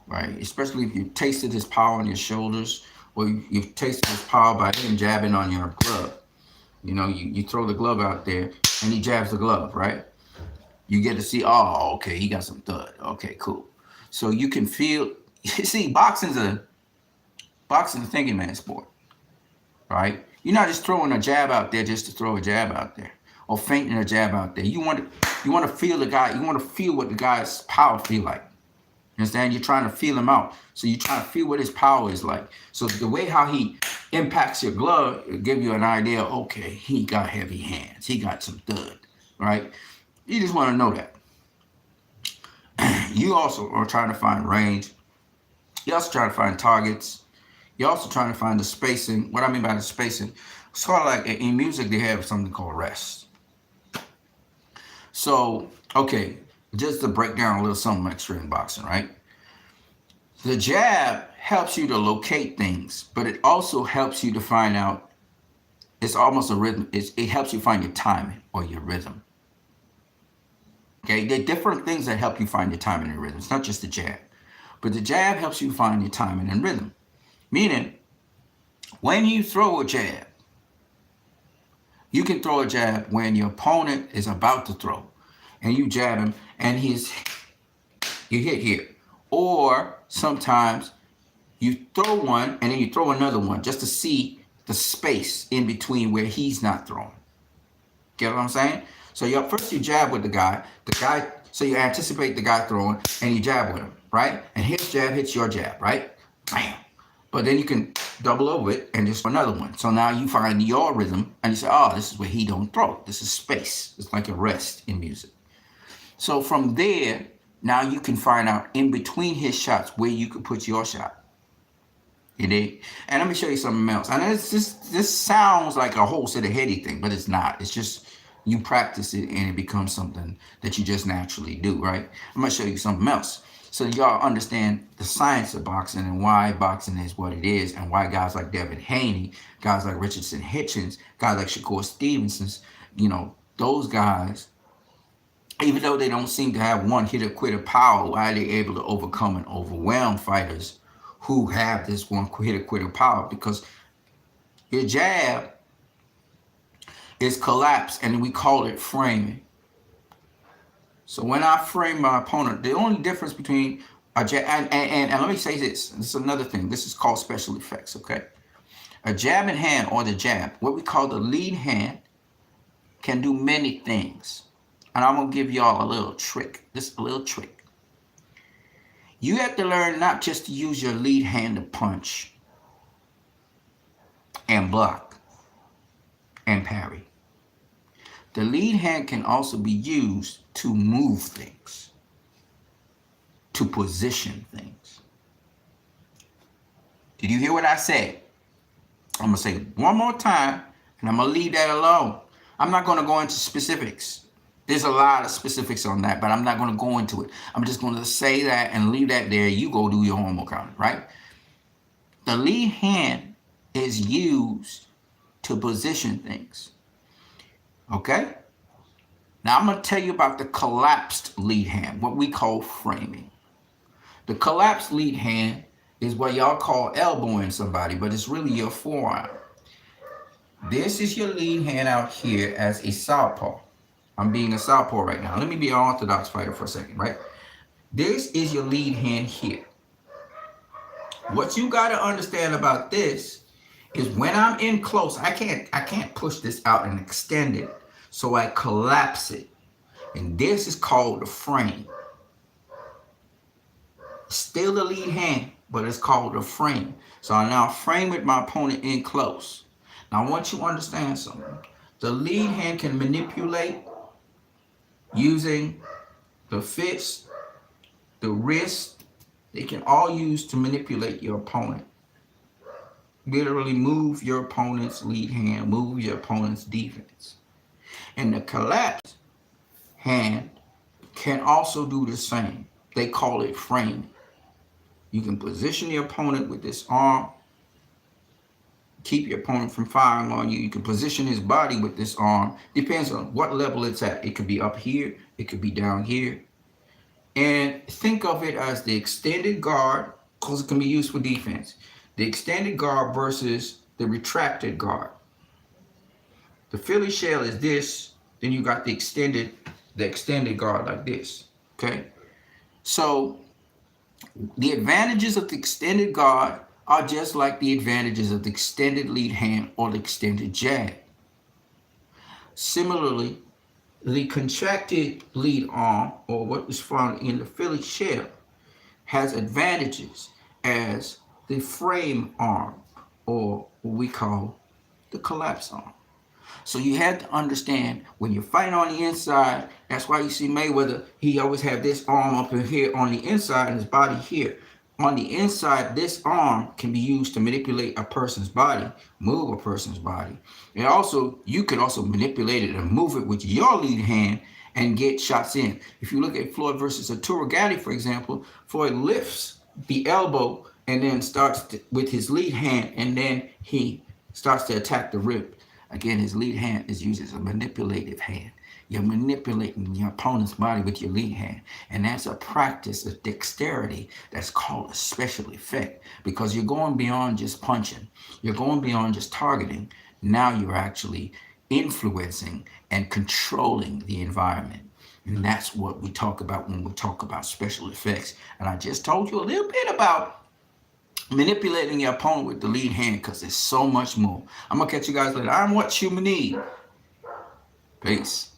right? Especially if you tasted his power on your shoulders, or you've tasted his power by him jabbing on your glove. You know, you throw the glove out there, and he jabs the glove, right? You get to see, oh, okay, he got some thud. Okay, cool. So you can feel, you see, boxing's a thinking man sport, right? You're not just throwing a jab out there just to throw a jab out there, or feinting a jab out there. You want to feel the guy. You want to feel what the guy's power feel like. You understand? You're trying to feel him out. So you're trying to feel what his power is like. So the way how he impacts your glove, it'll give you an idea. Okay, he got heavy hands. He got some thud, right? You just want to know that. You also are trying to find range. You're also trying to find targets. You're also trying to find the spacing. What I mean by the spacing, sort of like in music, they have something called rest. So, okay, just to break down a little something extra in boxing, right? The jab helps you to locate things, but it also helps you to find out, it's almost a rhythm. It helps you find your timing or your rhythm. Okay, there are different things that help you find your timing and rhythm. It's not just the jab, but the jab helps you find your timing and rhythm. Meaning, when you throw a jab, you can throw a jab when your opponent is about to throw, and you jab him, and you hit here. Or sometimes you throw one, and then you throw another one just to see the space in between where he's not throwing. Get what I'm saying? So first you jab with the guy, so you anticipate the guy throwing, and you jab with him, right? And his jab hits your jab, right? Bam. But then you can double over it and just another one. So now you find your rhythm, and you say, oh, this is where he don't throw. This is space. It's like a rest in music. So from there, now you can find out in between his shots where you could put your shot. You dig? And let me show you something else. And this sounds like a whole set of heady thing, but it's not. It's just you practice it and it becomes something that you just naturally do, right? I'm going to show you something else. So y'all understand the science of boxing and why boxing is what it is, and why guys like Devin Haney, guys like Richardson Hitchens, guys like Shakur Stevenson, you know, those guys, even though they don't seem to have one hitter quitter power, why are they able to overcome and overwhelm fighters who have this one hitter quitter power? Because your jab is collapsed, and we call it framing. So when I frame my opponent, the only difference between a jab, and let me say this is another thing. This is called special effects, okay? A jabbing hand, or the jab, what we call the lead hand, can do many things. And I'm going to give y'all a little trick. This a little trick. You have to learn not just to use your lead hand to punch and block and parry. The lead hand can also be used to move things, to position things. Did you hear what I said? I'm going to say it one more time, and I'm going to leave that alone. I'm not going to go into specifics. There's a lot of specifics on that, but I'm not going to go into it. I'm just going to say that and leave that there. You go do your homework on it, right? The lead hand is used to position things. Okay? Now I'm going to tell you about the collapsed lead hand, what we call framing. The collapsed lead hand is what y'all call elbowing somebody, but it's really your forearm. This is your lead hand out here as a southpaw. I'm being a southpaw right now. Let me be an orthodox fighter for a second, right? This is your lead hand here. What you got to understand about this is when I'm in close, I can't push this out and extend it, so I collapse it. And this is called the frame. Still the lead hand, but it's called the frame. So I now frame with my opponent in close. Now I want you to understand something. The lead hand can manipulate using the fist, the wrist. They can all use to manipulate your opponent. Literally move your opponent's lead hand, move your opponent's defense. And the collapsed hand can also do the same. They call it framing. You can position your opponent with this arm, keep your opponent from firing on you. You can position his body with this arm. Depends on what level it's at. It could be up here, it could be down here. And think of it as the extended guard, because it can be used for defense. The extended guard versus the retracted guard. The Philly shell is this, then you got the extended guard like this. Okay? So the advantages of the extended guard are just like the advantages of the extended lead hand or the extended jab. Similarly, the contracted lead arm, or what is found in the Philly shell, has advantages as the frame arm, or what we call the collapse arm. So you have to understand, when you're fighting on the inside, that's why you see Mayweather, he always have this arm up in here on the inside and his body here. On the inside, this arm can be used to manipulate a person's body, move a person's body. And also, you could also manipulate it and move it with your lead hand and get shots in. If you look at Floyd versus Arturo Gatti, for example, Floyd lifts the elbow and then starts with his lead hand, and then he starts to attack the rib. Again, his lead hand is used as a manipulative hand. You're manipulating your opponent's body with your lead hand. And that's a practice of dexterity that's called a special effect, because you're going beyond just punching. You're going beyond just targeting. Now you're actually influencing and controlling the environment. And that's what we talk about when we talk about special effects. And I just told you a little bit about manipulating your opponent with the lead hand, because there's so much more. I'm going to catch you guys later. I'm what you need. Peace.